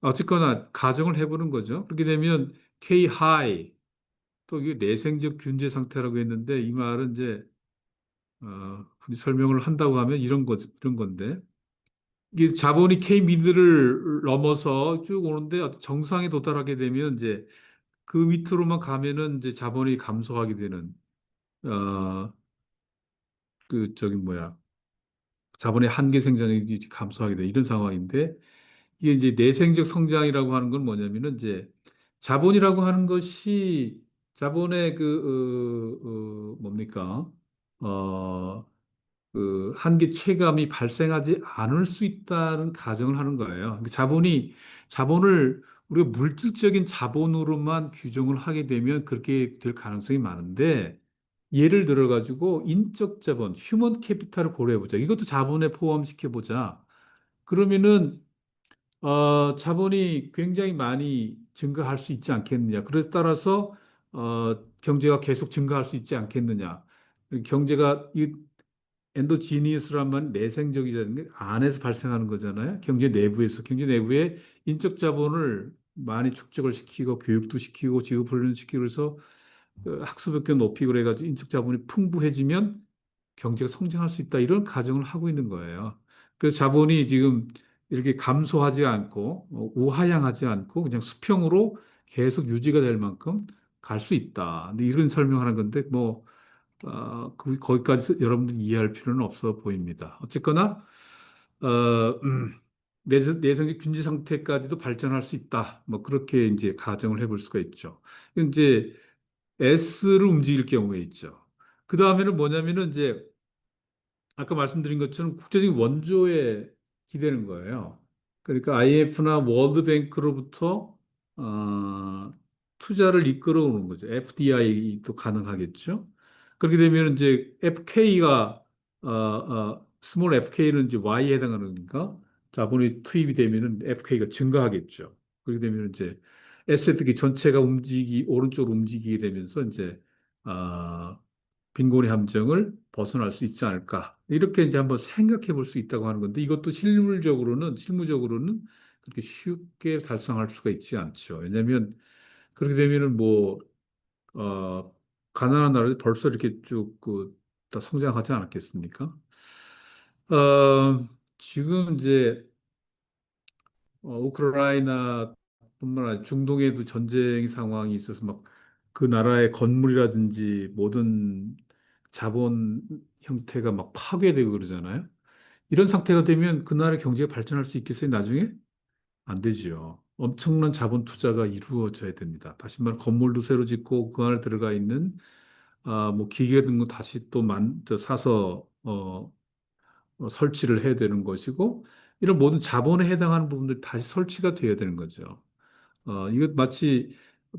어쨌거나 가정을 해보는 거죠. 그렇게 되면 K 하이 또 이게 내생적 균제 상태라고 했는데 이 말은 이제 굳이 설명을 한다고 하면 이런 건데 이게 자본이 K 미드를 넘어서 쭉 오는데 어떤 정상에 도달하게 되면 이제 그 밑으로만 가면은 이제 자본이 감소하게 되는 어, 그 저기 뭐야 자본의 한계 생산이 감소하게 되는 이런 상황인데 이게 이제 내생적 성장이라고 하는 건 뭐냐면은 이제 자본이라고 하는 것이 자본의 뭡니까? 어, 그 한계 체감이 발생하지 않을 수 있다는 가정을 하는 거예요. 그 자본을 우리가 물질적인 자본으로만 규정을 하게 되면 그렇게 될 가능성이 많은데, 예를 들어 가지고 인적 자본, 휴먼 캐피탈을 고려해 보자. 이것도 자본에 포함시켜 보자. 그러면은 자본이 굉장히 많이 증가할 수 있지 않겠느냐. 그래서 따라서 경제가 계속 증가할 수 있지 않겠느냐. 경제가 이 엔도지니어스란 말 내생적이라는 게 안에서 발생하는 거잖아요. 경제 내부에 인적 자본을 많이 축적을 시키고 교육도 시키고 직업 훈련 시키고 그래서 학습 효과 높이고 그래가지고 인적 자본이 풍부해지면 경제가 성장할 수 있다 이런 가정을 하고 있는 거예요. 그래서 자본이 지금 이렇게 감소하지 않고 우하향하지 않고 그냥 수평으로 계속 유지가 될 만큼 갈 수 있다. 근데 이런 설명하는 건데 뭐 거기까지 여러분들이 이해할 필요는 없어 보입니다. 어쨌거나, 어, 음, 내성적 균질 상태까지도 발전할 수 있다. 뭐, 그렇게 이제 가정을 해볼 수가 있죠. 이제 S를 움직일 경우에 있죠. 그 다음에는 뭐냐면은 이제 아까 말씀드린 것처럼 국제적인 원조에 기대는 거예요. 그러니까 IMF나 월드뱅크로부터 어, 투자를 이끌어오는 거죠. FDI도 가능하겠죠. 그렇게 되면 이제 FK가 스몰 FK는 이제 Y에 해당하는 거니까 자본이 투입이 되면은 FK가 증가하겠죠. 그렇게 되면 이제 S&P 전체가 오른쪽으로 움직이게 되면서 이제 아, 빈곤의 함정을 벗어날 수 있지 않을까. 이렇게 이제 한번 생각해 볼 수 있다고 하는 건데 이것도 실무적으로는 그렇게 쉽게 달성할 수가 있지 않죠. 왜냐하면 그렇게 되면은 어, 가난한 나라들이 벌써 이렇게 다 성장하지 않았겠습니까? 지금 이제 우크라이나뿐만 아니라 중동에도 전쟁 상황이 있어서 막 그 나라의 건물이라든지 모든 자본 형태가 막 파괴되고 그러잖아요. 이런 상태가 되면 그 나라의 경제가 발전할 수 있겠어요, 나중에? 안 되죠. 엄청난 자본 투자가 이루어져야 됩니다. 다시 말해 건물도 새로 짓고 그 안에 들어가 있는 뭐 기계 등거 다시 사서 설치를 해야 되는 것이고 이런 모든 자본에 해당하는 부분들이 다시 설치가 돼야 되는 거죠. 이것 마치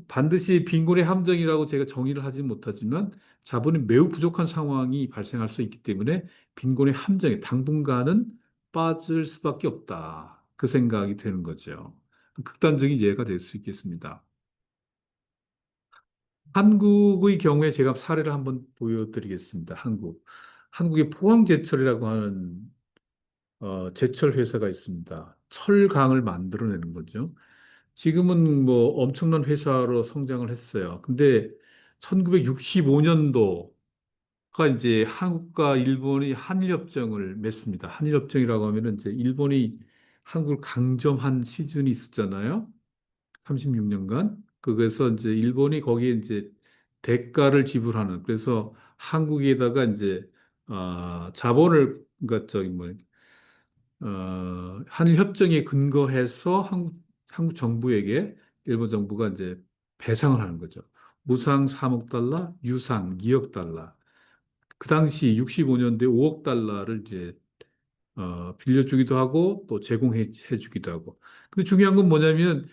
반드시 빈곤의 함정이라고 제가 정의를 하지 못하지만 자본이 매우 부족한 상황이 발생할 수 있기 때문에 빈곤의 함정에 당분간은 빠질 수밖에 없다. 그 생각이 드는 거죠. 극단적인 예가 될 수 있겠습니다. 한국의 경우에 제가 사례를 한번 보여드리겠습니다. 한국의 포항제철이라고 하는 제철 회사가 있습니다. 철강을 만들어내는 거죠. 지금은 뭐 엄청난 회사로 성장을 했어요. 근데 1965년도가 이제 한국과 일본이 한일협정을 맺습니다. 한일협정이라고 하면은 이제 일본이 한국을 강점한 시즌이 있었잖아요. 36년간. 그래서 이제 일본이 거기에 이제 대가를 지불하는 그래서 한국에다가 이제 자본을 그러니까 저기 뭐 한일 협정에 근거해서 한국 정부에게 일본 정부가 이제 배상을 하는 거죠. 무상 3억 달러, 유상 2억 달러. 그 당시 65년도에 5억 달러를 이제 빌려주기도 하고 또 제공해 주기도 하고. 근데 중요한 건 뭐냐면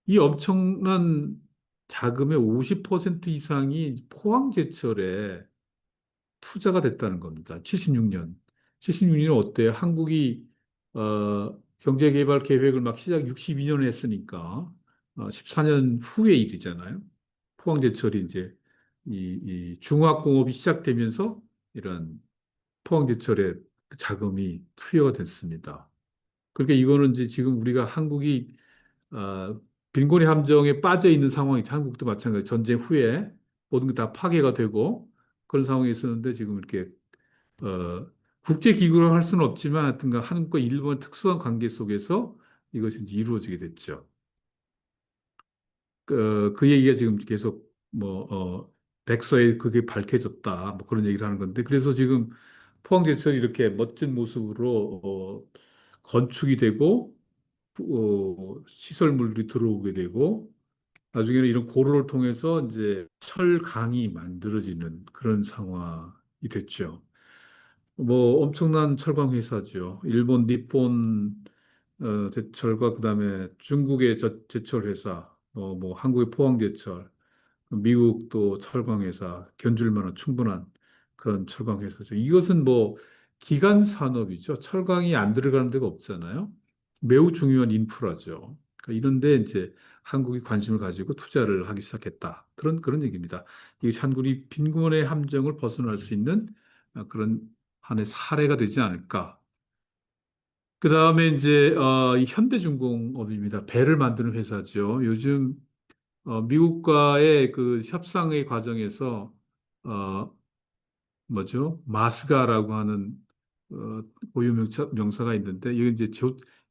이 엄청난 자금의 50% 이상이 포항제철에 투자가 됐다는 겁니다. 76년. 76년 어때요? 한국이 경제개발 계획을 막 시작 62년에 했으니까 14년 후의 일이잖아요. 포항제철이 이제 이 중화공업이 시작되면서 이런 포항제철에 그 자금이 투여가 됐습니다. 그러니까 이거는 이제 지금 우리가 한국이 빈곤의 함정에 빠져 있는 상황이죠. 한국도 마찬가지. 전쟁 후에 모든 게 다 파괴가 되고 그런 상황이 있었는데 지금 이렇게 국제기구로 할 수는 없지만 하여튼간 한국과 일본 특수한 관계 속에서 이것이 이제 이루어지게 됐죠. 그 얘기가 지금 계속 백서에 그게 밝혀졌다. 뭐 그런 얘기를 하는 건데 그래서 지금 포항제철이 이렇게 멋진 모습으로 건축이 되고 시설물들이 들어오게 되고 나중에는 이런 고로를 통해서 이제 철강이 만들어지는 그런 상황이 됐죠. 뭐 엄청난 철강 회사죠. 일본 니폰 제철과 그다음에 중국의 제철 회사, 뭐 한국의 포항제철, 미국도 철강 회사, 견줄 만한 충분한 그런 철강 회사죠. 이것은 뭐 기간 산업이죠. 철강이 안 들어가는 데가 없잖아요. 매우 중요한 인프라죠. 그러니까 이런데 이제 한국이 관심을 가지고 투자를 하기 시작했다. 그런 얘기입니다. 이 한국이 빈곤의 함정을 벗어날 수 있는 그런 하나의 사례가 되지 않을까. 그 다음에 이제 이 현대중공업입니다. 배를 만드는 회사죠. 요즘 미국과의 그 협상의 과정에서 어, 뭐죠? 마스가라고 하는 고유 명사가 있는데 이게 이제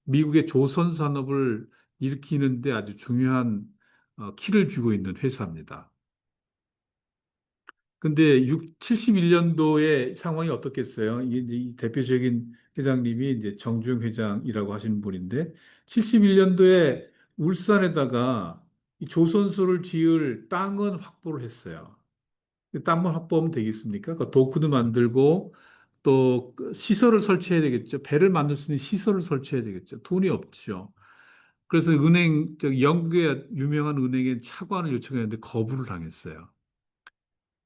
미국의 조선 산업을 일으키는데 아주 중요한 키를 쥐고 있는 회사입니다. 근데 71년도의 상황이 어떻겠어요? 이게 이제 이 대표적인 회장님이 이제 정주영 회장이라고 하시는 분인데, 71년도에 울산에다가 이 조선소를 지을 땅은 확보를 했어요. 땅만 확보하면 되겠습니까? 그 도크도 만들고 또그 시설을 설치해야 되겠죠. 배를 만들 수 있는 시설을 설치해야 되겠죠. 돈이 없죠. 그래서 영국의 유명한 은행에 차관을 요청했는데 거부를 당했어요.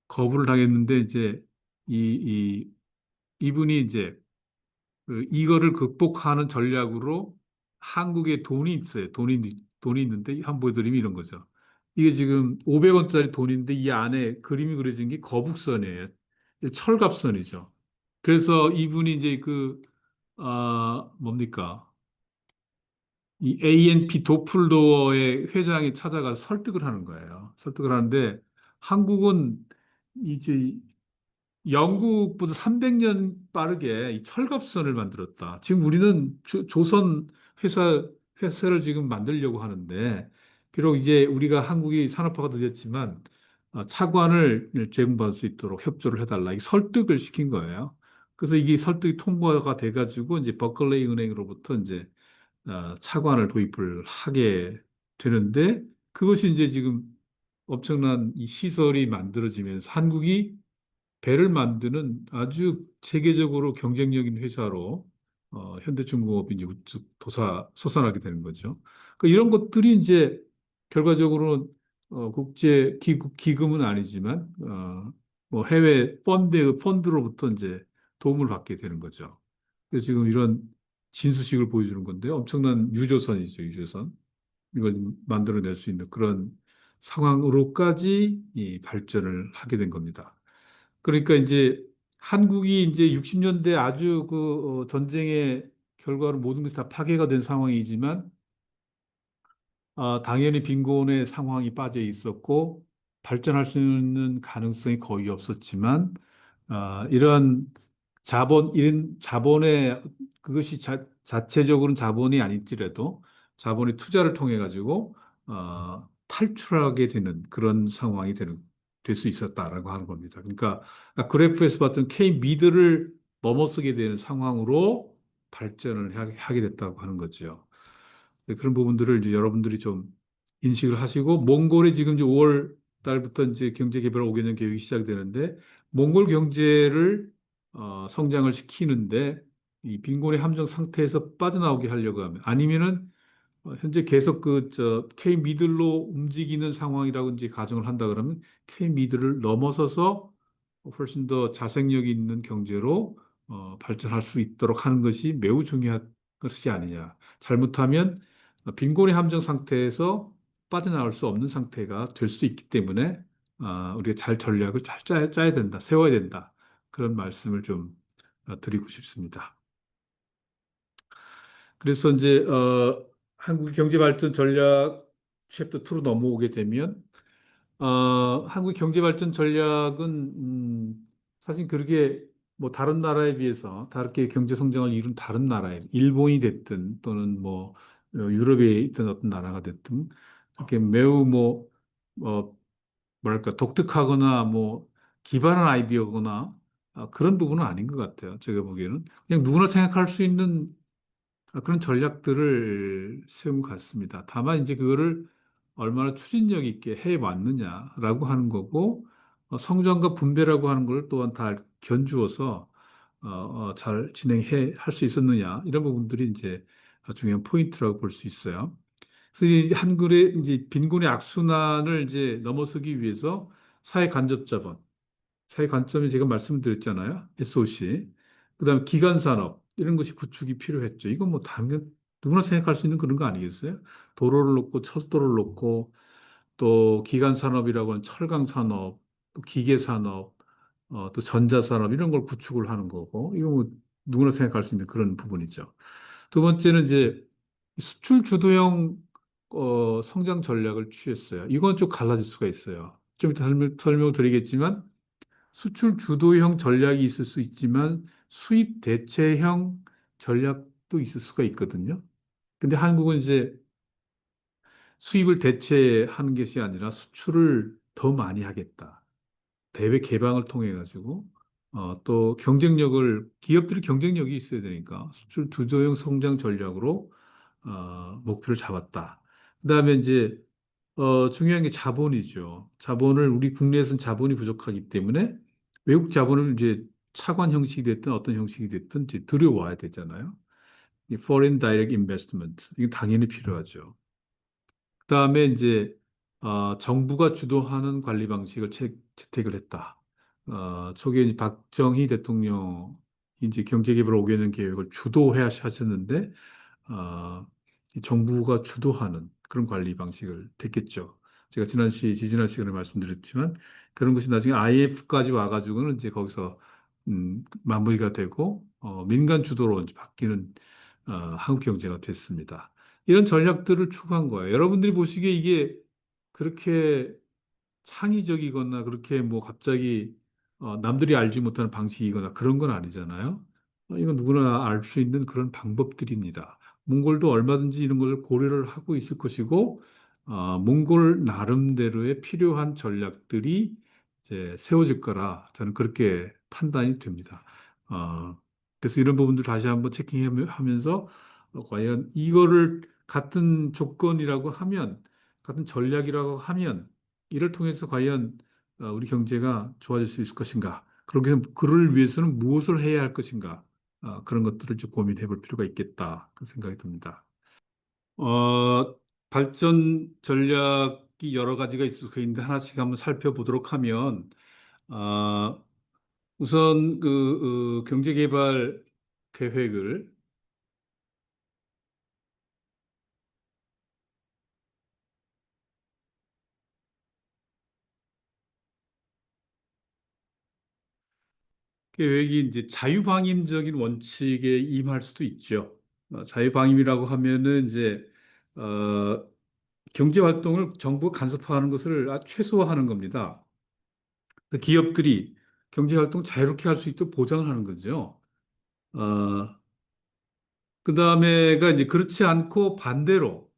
거부를 당했는데 이제 이 이분이 이제 이거를 극복하는 전략으로 한국에 돈이 있어요. 돈이 있는데 한번 보여드리면 이런 거죠. 이게 지금 500원짜리 돈인데 이 안에 그림이 그려진 게 거북선이에요. 철갑선이죠. 그래서 이분이 이제 뭡니까? 이 ANP 도플도어의 회장이 찾아가서 설득을 하는 거예요. 설득을 하는데 한국은 이제 영국보다 300년 빠르게 이 철갑선을 만들었다. 지금 우리는 조선 회사, 회사를 지금 만들려고 하는데, 비록 이제 우리가 한국이 산업화가 늦었지만, 차관을 제공받을 수 있도록 협조를 해달라. 이 설득을 시킨 거예요. 그래서 이게 설득이 통과가 돼가지고, 이제 버클레이 은행으로부터 이제, 차관을 도입을 하게 되는데, 그것이 이제 지금 엄청난 이 시설이 만들어지면서 한국이 배를 만드는 아주 세계적으로 경쟁력 있는 회사로 현대중공업이 이제 우뚝 솟아나게 되는 거죠. 이런 것들이 이제 결과적으로는 국제 기금은 아니지만 뭐 해외 펀드로부터 이제 도움을 받게 되는 거죠. 그래서 지금 이런 진수식을 보여주는 건데 엄청난 유조선이죠, 유조선. 이걸 만들어낼 수 있는 그런 상황으로까지 이 발전을 하게 된 겁니다. 그러니까 이제 한국이 이제 60년대 아주 전쟁의 결과로 모든 것이 다 파괴가 된 상황이지만 당연히 빈곤의 상황이 빠져 있었고 발전할 수 있는 가능성이 거의 없었지만 이런 자본의 그것이 자체적으로는 자본이 아닐지라도 자본의 투자를 통해 가지고 탈출하게 되는 그런 상황이 될 수 있었다라고 하는 겁니다. 그러니까 그래프에서 봤던 K 미드를 넘어서게 되는 상황으로 발전을 하게 됐다고 하는 거죠. 네, 그런 부분들을 이제 여러분들이 좀 인식을 하시고 몽골이 지금 이제 5월 달부터 이제 경제개발 5개년 계획이 시작되는데 몽골 경제를 성장을 시키는데 이 빈곤의 함정 상태에서 빠져나오게 하려고 하면 아니면은 현재 계속 K 미들로 움직이는 상황이라고 이제 가정을 한다 그러면 K 미들을 넘어서서 훨씬 더 자생력이 있는 경제로 발전할 수 있도록 하는 것이 매우 중요한 것이 아니냐. 잘못하면 빈곤의 함정 상태에서 빠져나올 수 없는 상태가 될 수 있기 때문에 우리가 잘 전략을 잘 짜야 된다, 세워야 된다. 그런 말씀을 좀 드리고 싶습니다. 그래서 이제 한국 경제발전 전략 챕터 2로 넘어오게 되면 한국 경제발전 전략은 사실 그렇게 뭐 다른 나라에 비해서 다르게 경제 성장을 이룬 다른 나라에 일본이 됐든 또는 뭐 유럽에 있던 어떤 나라가 됐든 이렇게 매우 어, 뭐랄까 독특하거나 뭐 기발한 아이디어거나 그런 부분은 아닌 것 같아요. 제가 보기에는 그냥 누구나 생각할 수 있는 그런 전략들을 세운 것 같습니다. 다만 이제 그거를 얼마나 추진력 있게 해 왔느냐라고 하는 거고, 성장과 분배라고 하는 걸 또한 다 견주어서 잘 진행해 할 수 있었느냐 이런 부분들이 이제 중요한 포인트라고 볼 수 있어요. 그래서 이 한글의 이제 빈곤의 악순환을 이제 넘어서기 위해서 사회 간접 자본, 사회 관점이 제가 말씀드렸잖아요. SOC. 그다음에 기간 산업 이런 것이 구축이 필요했죠. 이건 뭐 당연 누구나 생각할 수 있는 그런 거 아니겠어요? 도로를 놓고 철도를 놓고 또 기간 산업이라고 하는 철강 산업, 또 기계 산업, 또 전자 산업 이런 걸 구축을 하는 거고 이거 뭐 누구나 생각할 수 있는 그런 부분이죠. 두 번째는 이제 수출 주도형 성장 전략을 취했어요. 이건 좀 갈라질 수가 있어요. 좀 이따 설명을 드리겠지만 수출 주도형 전략이 있을 수 있지만 수입 대체형 전략도 있을 수가 있거든요. 근데 한국은 이제 수입을 대체하는 것이 아니라 수출을 더 많이 하겠다. 대외 개방을 통해 가지고 또 경쟁력을 기업들이 경쟁력이 있어야 되니까 수출 주도형 성장 전략으로 목표를 잡았다. 그다음에 이제 중요한 게 자본이죠. 자본을 우리 국내에서는 자본이 부족하기 때문에 외국 자본을 이제 차관 형식이 됐든 어떤 형식이 됐든 이제 들여와야 되잖아요. 이 foreign direct investment 이게 당연히 필요하죠. 그다음에 이제 정부가 주도하는 관리 방식을 채택을 했다. 초기에 이제 박정희 대통령이 이제 경제개발 5개년 계획을 주도해 하셨는데 이 정부가 주도하는 그런 관리 방식을 택했죠. 제가 지지난 시간에 말씀드렸지만 그런 것이 나중에 IMF까지 와가지고는 이제 거기서 마무리가 되고 민간 주도로 이제 바뀌는 한국 경제가 됐습니다. 이런 전략들을 추구한 거예요. 여러분들이 보시기에 이게 그렇게 창의적이거나 그렇게 뭐 갑자기 남들이 알지 못하는 방식이거나 그런 건 아니잖아요. 이건 누구나 알 수 있는 그런 방법들입니다. 몽골도 얼마든지 이런 걸 고려를 하고 있을 것이고, 몽골 나름대로의 필요한 전략들이 이제 세워질 거라 저는 그렇게 판단이 됩니다. 어, 그래서 이런 부분들 다시 한번 체킹하면서 과연 이거를 같은 조건이라고 하면, 같은 전략이라고 하면 이를 통해서 과연 우리 경제가 좋아질 수 있을 것인가? 그러기 그를 위해서는 무엇을 해야 할 것인가? 그런 것들을 좀 고민해 볼 필요가 있겠다. 그 생각이 듭니다. 발전 전략이 여러 가지가 있을 수 있는데 하나씩 한번 살펴보도록 하면, 어, 우선 경제개발 계획을 계획이 이제 자유방임적인 원칙에 임할 수도 있죠. 자유방임이라고 하면은 이제 어, 경제 활동을 정부가 간섭하는 것을 최소화하는 겁니다. 그 기업들이 경제 활동 자유롭게 할 수 있도록 보장을 하는 거죠. 어, 그 다음에가 이제 그렇지 않고 반대로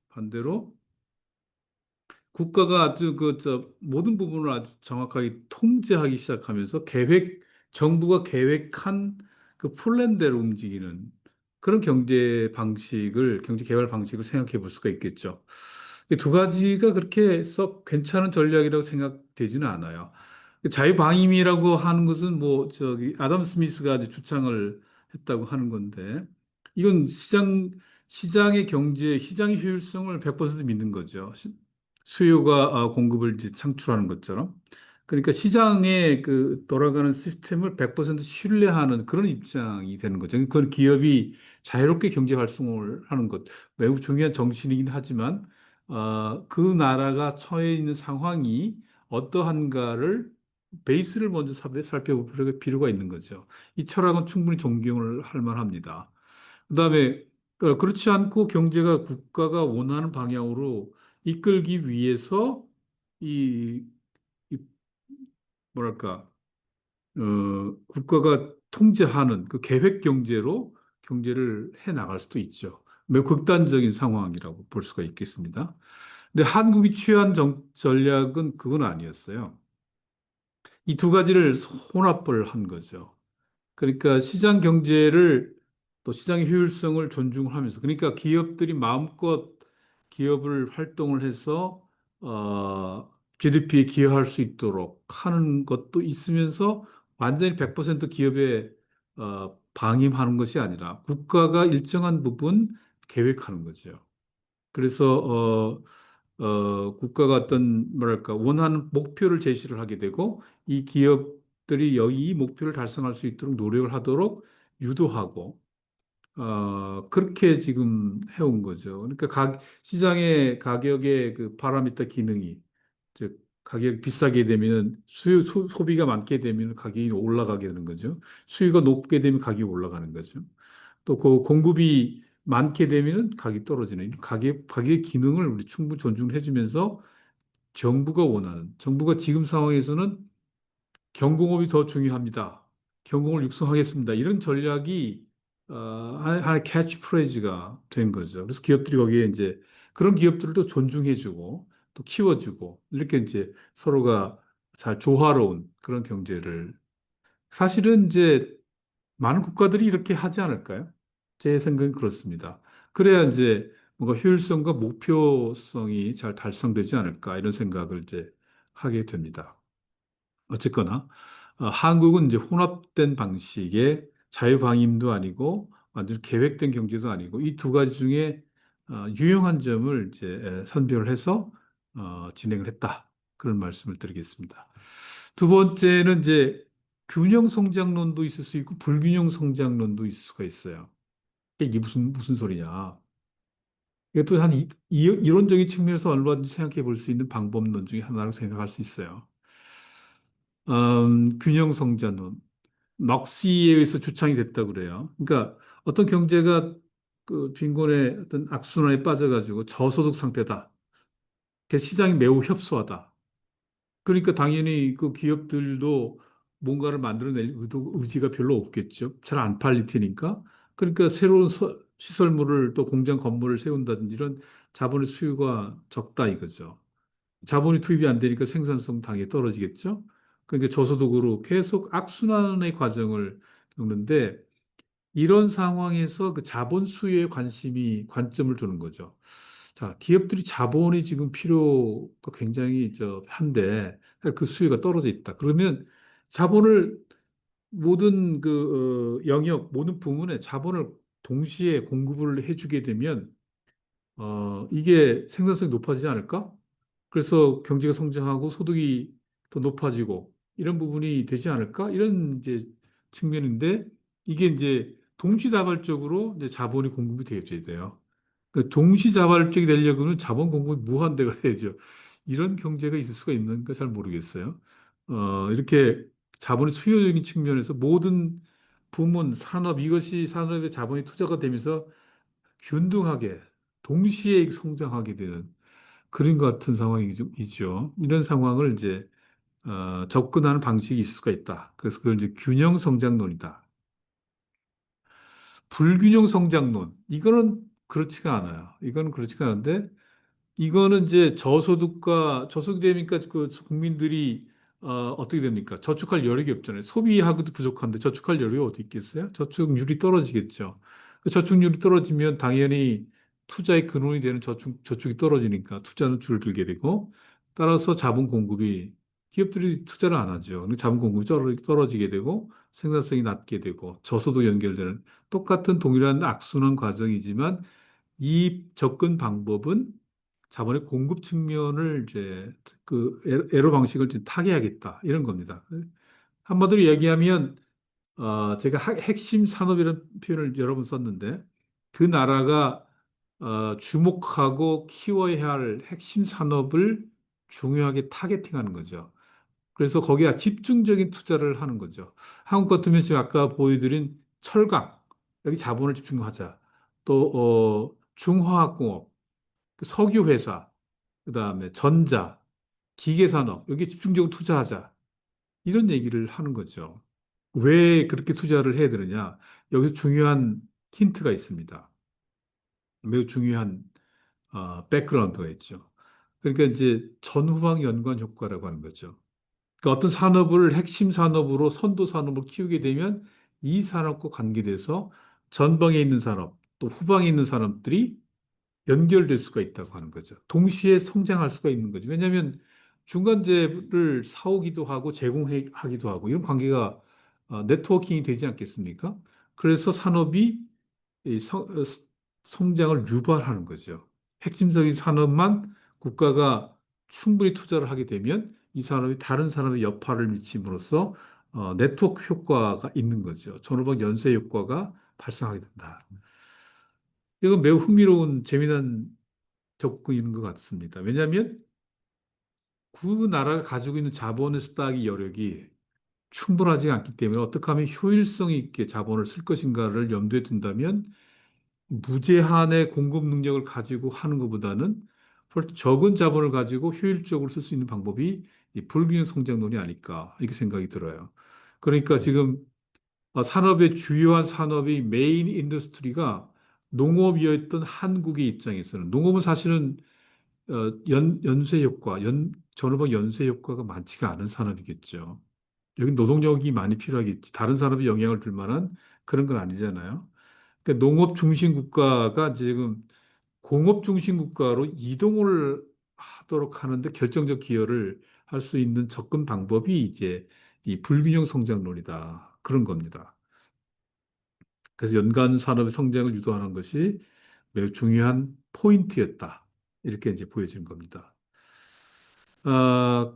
국가가 아주 모든 부분을 아주 정확하게 통제하기 시작하면서 정부가 계획한 그 플랜대로 움직이는 그런 경제 개발 방식을 생각해 볼 수가 있겠죠. 이 두 가지가 그렇게 썩 괜찮은 전략이라고 생각되지는 않아요. 자유방임이라고 하는 것은 뭐 아담 스미스가 이제 주창을 했다고 하는 건데 이건 시장의 효율성을 100% 믿는 거죠. 수요가 공급을 이제 창출하는 것처럼. 그러니까 시장에 그 돌아가는 시스템을 100% 신뢰하는 그런 입장이 되는 거죠. 그건 기업이 자유롭게 경제 활동을 하는 것 매우 중요한 정신이긴 하지만 그 나라가 처해 있는 상황이 어떠한가를 베이스를 먼저 살펴볼 필요가 있는 거죠. 이 철학은 충분히 존경을 할 만합니다. 그다음에 그렇지 않고 경제가 국가가 원하는 방향으로 이끌기 위해서 이, 이 뭐랄까 국가가 통제하는 그 계획 경제로 경제를 해 나갈 수도 있죠. 매우 극단적인 상황이라고 볼 수가 있겠습니다. 근데 한국이 취한 전략은 그건 아니었어요. 이 두 가지를 혼합을 한 거죠. 그러니까 시장 경제를 또 시장의 효율성을 존중하면서 그러니까 기업들이 마음껏 기업을 활동을 해서 GDP에 기여할 수 있도록 하는 것도 있으면서 완전히 100% 기업에 방임하는 것이 아니라 국가가 일정한 부분 계획하는 거죠. 그래서 국가가 어떤 뭐랄까 원하는 목표를 제시를 하게 되고 이 기업들이 이 목표를 달성할 수 있도록 노력을 하도록 유도하고 그렇게 지금 해온 거죠. 그러니까 시장의 가격의 그 파라미터 기능이, 즉, 가격이 비싸게 되면 소비가 많게 되면 가격이 올라가게 되는 거죠. 수요가 높게 되면 가격이 올라가는 거죠. 또 그 공급이 많게 되면 가격이 떨어지는 가격의 기능을 우리 충분히 존중을 해주면서 정부가 지금 상황에서는 경공업이 더 중요합니다. 경공을 육성하겠습니다. 이런 전략이 하나의 캐치프레이즈가 된 거죠. 그래서 기업들이 거기에 이제 그런 기업들을 또 존중해주고 또 키워주고 이렇게 이제 서로가 잘 조화로운 그런 경제를 사실은 이제 많은 국가들이 이렇게 하지 않을까요? 제 생각은 그렇습니다. 그래야 이제 뭔가 효율성과 목표성이 잘 달성되지 않을까 이런 생각을 이제 하게 됩니다. 어쨌거나 한국은 이제 혼합된 방식의 자유방임도 아니고 완전 계획된 경제도 아니고 이 두 가지 중에 유용한 점을 이제 선별을 해서 진행을 했다. 그런 말씀을 드리겠습니다. 두 번째는 이제 균형 성장론도 있을 수 있고 불균형 성장론도 있을 수가 있어요. 이게 무슨 소리냐? 이게 또 한 이론적인 측면에서 얼마든지 생각해 볼 수 있는 방법론 중에 하나라고 생각할 수 있어요. 균형 성장론. 넉시에 의해서 주창이 됐다고 그래요. 그러니까 어떤 경제가 그 빈곤의 어떤 악순환에 빠져가지고 저소득 상태다. 그 시장이 매우 협소하다. 그러니까 당연히 그 기업들도 뭔가를 만들어낼 의지가 별로 없겠죠. 잘 안 팔릴 테니까. 그러니까 새로운 시설물을 또 공장 건물을 세운다든지 이런 자본의 수요가 적다 이거죠. 자본이 투입이 안 되니까 생산성 당연히 떨어지겠죠. 그러니까 저소득으로 계속 악순환의 과정을 겪는데 이런 상황에서 그 자본 수요에 관점을 두는 거죠. 자, 기업들이 자본이 지금 필요가 굉장히 한데 그 수요가 떨어져 있다. 그러면 자본을 모든 영역, 모든 부문에 자본을 동시에 공급을 해주게 되면 이게 생산성이 높아지지 않을까? 그래서 경제가 성장하고 소득이 더 높아지고 이런 부분이 되지 않을까? 이런 이제 측면인데 이게 이제 동시다발적으로 이제 자본이 공급이 되어야 돼요. 그러니까 동시다발적이 되려면은 자본 공급이 무한대가 되죠. 이런 경제가 있을 수가 있는가 잘 모르겠어요. 이렇게 자본의 수요적인 측면에서 모든 부문, 산업, 이것이 산업에 자본이 투자가 되면서 균등하게 동시에 성장하게 되는 그런 것 같은 상황이죠. 이런 상황을 이제 접근하는 방식이 있을 수가 있다. 그래서 그걸 이제 균형 성장론이다. 불균형 성장론. 이거는 그렇지가 않아요. 이거는 그렇지가 않은데 이거는 이제 저소득이 되니까 그 국민들이 어떻게 됩니까? 저축할 여력이 없잖아요. 소비하고도 부족한데 저축할 여력이 어디 있겠어요? 저축률이 떨어지겠죠. 그 저축률이 떨어지면 당연히 투자의 근원이 되는 저축이 떨어지니까 투자는 줄어들게 되고 따라서 자본 공급이 기업들이 투자를 안 하죠. 그러니까 자본 공급이 떨어지게 되고 생산성이 낮게 되고 저소득 연결되는 똑같은 동일한 악순환 과정이지만 이 접근 방법은 자본의 공급 측면을 이제 그 애로 방식을 이제 타개하겠다 이런 겁니다. 한마디로 얘기하면 제가 핵심 산업이라는 표현을 여러 번 썼는데 그 나라가 주목하고 키워야 할 핵심 산업을 중요하게 타겟팅하는 거죠. 그래서 거기에 집중적인 투자를 하는 거죠. 한국 같으면 지금 아까 보여드린 철강 여기 자본을 집중하자. 또 중화학공업, 그 석유회사, 그다음에 전자, 기계산업 여기 집중적으로 투자하자. 이런 얘기를 하는 거죠. 왜 그렇게 투자를 해야 되느냐? 여기서 중요한 힌트가 있습니다. 매우 중요한 백그라운드가 있죠. 그러니까 이제 전후방 연관 효과라고 하는 거죠. 그러니까 어떤 산업을 핵심 산업으로 선도 산업으로 키우게 되면 이 산업과 관계돼서 전방에 있는 산업, 또 후방에 있는 산업들이 연결될 수가 있다고 하는 거죠. 동시에 성장할 수가 있는 거죠. 왜냐하면 중간재를 사오기도 하고 제공하기도 하고 이런 관계가 네트워킹이 되지 않겠습니까? 그래서 산업이 이 성장을 유발하는 거죠. 핵심적인 산업만 국가가 충분히 투자를 하게 되면 이 산업이 다른 산업에 여파를 미침으로써 네트워크 효과가 있는 거죠. 전후방 연쇄 효과가 발생하게 된다. 이건 매우 흥미로운 재미난 접근인 것 같습니다. 왜냐하면 그 나라가 가지고 있는 자본의 쓰다기 여력이 충분하지 않기 때문에 어떻게 하면 효율성 있게 자본을 쓸 것인가를 염두에 둔다면 무제한의 공급 능력을 가지고 하는 것보다는 훨씬 적은 자본을 가지고 효율적으로 쓸 수 있는 방법이 이 불균형 성장론이 아닐까 이렇게 생각이 들어요. 그러니까 지금 산업의 주요한 산업이 메인 인더스트리가 농업이었던 한국의 입장에서는 농업은 사실은 연쇄 효과, 전후방 연쇄 효과가 많지가 않은 산업이겠죠. 여기 노동력이 많이 필요하겠지. 다른 산업에 영향을 줄 만한 그런 건 아니잖아요. 그러니까 농업 중심 국가가 지금 공업 중심 국가로 이동을 하도록 하는데 결정적 기여를 할 수 있는 접근 방법이 이제 이 불균형 성장론이다. 그런 겁니다. 그래서 연간 산업의 성장을 유도하는 것이 매우 중요한 포인트였다. 이렇게 이제 보여지는 겁니다.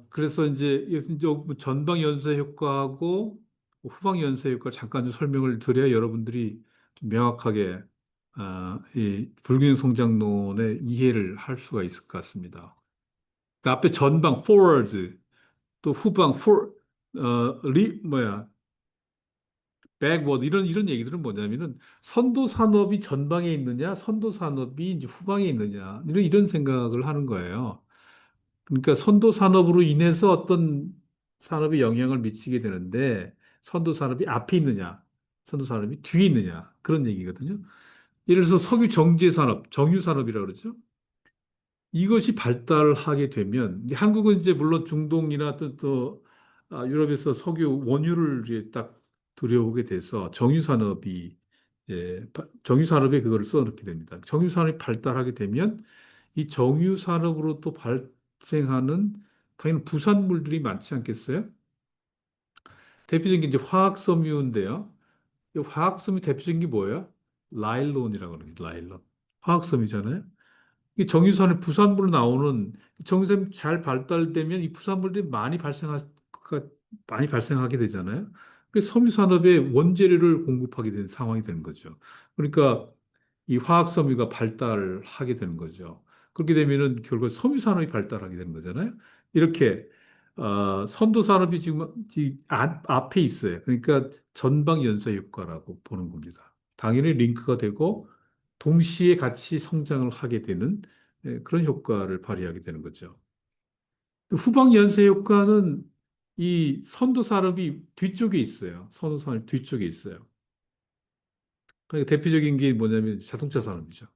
그래서 이제 뭐 전방 연쇄 효과하고 후방 연쇄 효과 잠깐 좀 설명을 드려야 여러분들이 좀 명확하게 이 불균형 성장론의 이해를 할 수가 있을 것 같습니다. 그 앞에 전방 forward 또 후방 backward 이런 얘기들은 뭐냐면은 선도 산업이 전방에 있느냐 선도 산업이 이제 후방에 있느냐 이런 생각을 하는 거예요. 그러니까 선도 산업으로 인해서 어떤 산업에 영향을 미치게 되는데 선도 산업이 앞에 있느냐, 선도 산업이 뒤에 있느냐 그런 얘기거든요. 예를 들어서 석유 정제 산업, 정유 산업이라고 그러죠. 이것이 발달하게 되면 이제 한국은 이제 물론 중동이나 유럽에서 석유 원유를 이제 딱 들여오게 돼서 정유 산업이 정유 산업에 그거를 써넣게 됩니다. 정유 산업이 발달하게 되면 이 정유 산업으로 또 발생하는 당연히 부산물들이 많지 않겠어요? 대표적인 게 이제 화학섬유인데요. 이 화학섬유 대표적인 게 뭐예요? 라일론이라고 합니다. 라일론. 화학섬유잖아요. 이 정유산의 부산물로 나오는 정유산이 잘 발달되면 이 부산물들이 많이 발생하게 되잖아요. 그래서 섬유 산업에 원재료를 공급하게 되는 상황이 되는 거죠. 그러니까 이 화학 섬유가 발달하게 되는 거죠. 그렇게 되면은 결국 섬유 산업이 발달하게 되는 거잖아요. 이렇게 선도 산업이 지금 앞에 있어요. 그러니까 전방 연쇄 효과라고 보는 겁니다. 당연히 링크가 되고 동시에 같이 성장을 하게 되는 그런 효과를 발휘하게 되는 거죠. 후방 연쇄 효과는 이 선도 산업이 뒤쪽에 있어요. 선도 산업이 뒤쪽에 있어요. 그러니까 대표적인 게 뭐냐면 자동차 산업이죠.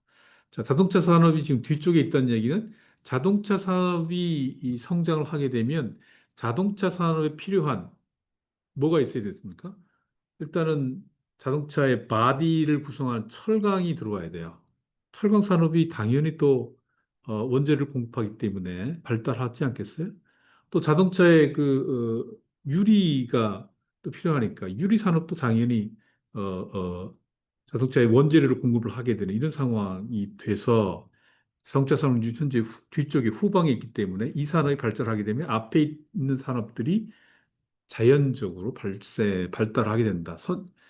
자, 자동차 산업이 지금 뒤쪽에 있다는 얘기는 자동차 산업이 이 성장을 하게 되면 자동차 산업에 필요한 뭐가 있어야 됐습니까? 일단은 자동차의 바디를 구성하는 철강이 들어와야 돼요. 철강 산업이 당연히 또 원재료를 공급하기 때문에 발달하지 않겠어요? 또 자동차의 유리가 또 필요하니까 유리 산업도 당연히 자동차의 원재료를 공급을 하게 되는 이런 상황이 돼서 자동차 산업이 현재 뒤쪽에 후방에 있기 때문에 이 산업이 발달하게 되면 앞에 있는 산업들이 자연적으로 발달하게 된다.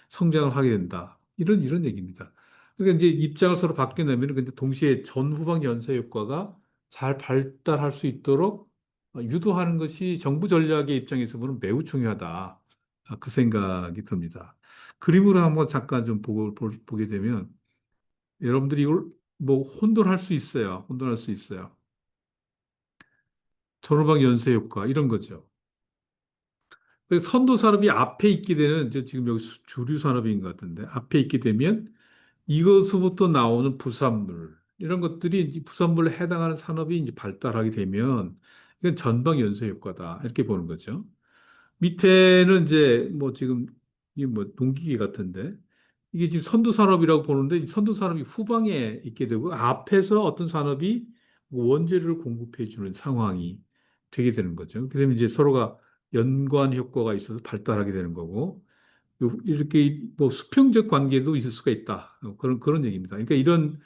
성장을 하게 된다. 이런 얘기입니다. 그러니까 이제 입장을 서로 바뀌려면 근데 동시에 전후방 연쇄 효과가 잘 발달할 수 있도록 유도하는 것이 정부 전략의 입장에서 보면 매우 중요하다. 그 생각이 듭니다. 그림으로 한번 잠깐 좀 보게 되면 여러분들이 이걸 뭐 혼돈할 수 있어요. 혼돈할 수 있어요. 전후방 연쇄 효과 이런 거죠. 그래서 선도 산업이 앞에 있게 되는 이제 지금 여기 주류 산업인 것 같은데 앞에 있게 되면 이것으로부터 나오는 부산물 이런 것들이 이제 부산물에 해당하는 산업이 이제 발달하게 되면 이건 전방 연쇄 효과다 이렇게 보는 거죠. 밑에는 이제 뭐 지금 이게 뭐 농기계 같은데 이게 지금 선도 산업이라고 보는데 이 선도 산업이 후방에 있게 되고 앞에서 어떤 산업이 원재료를 공급해 주는 상황이 되게 되는 거죠. 그러면 이제 서로가 연관 효과가 있어서 발달하게 되는 거고 이렇게 뭐 수평적 관계도 있을 수가 있다. 그런 얘기입니다. 그러니까 이런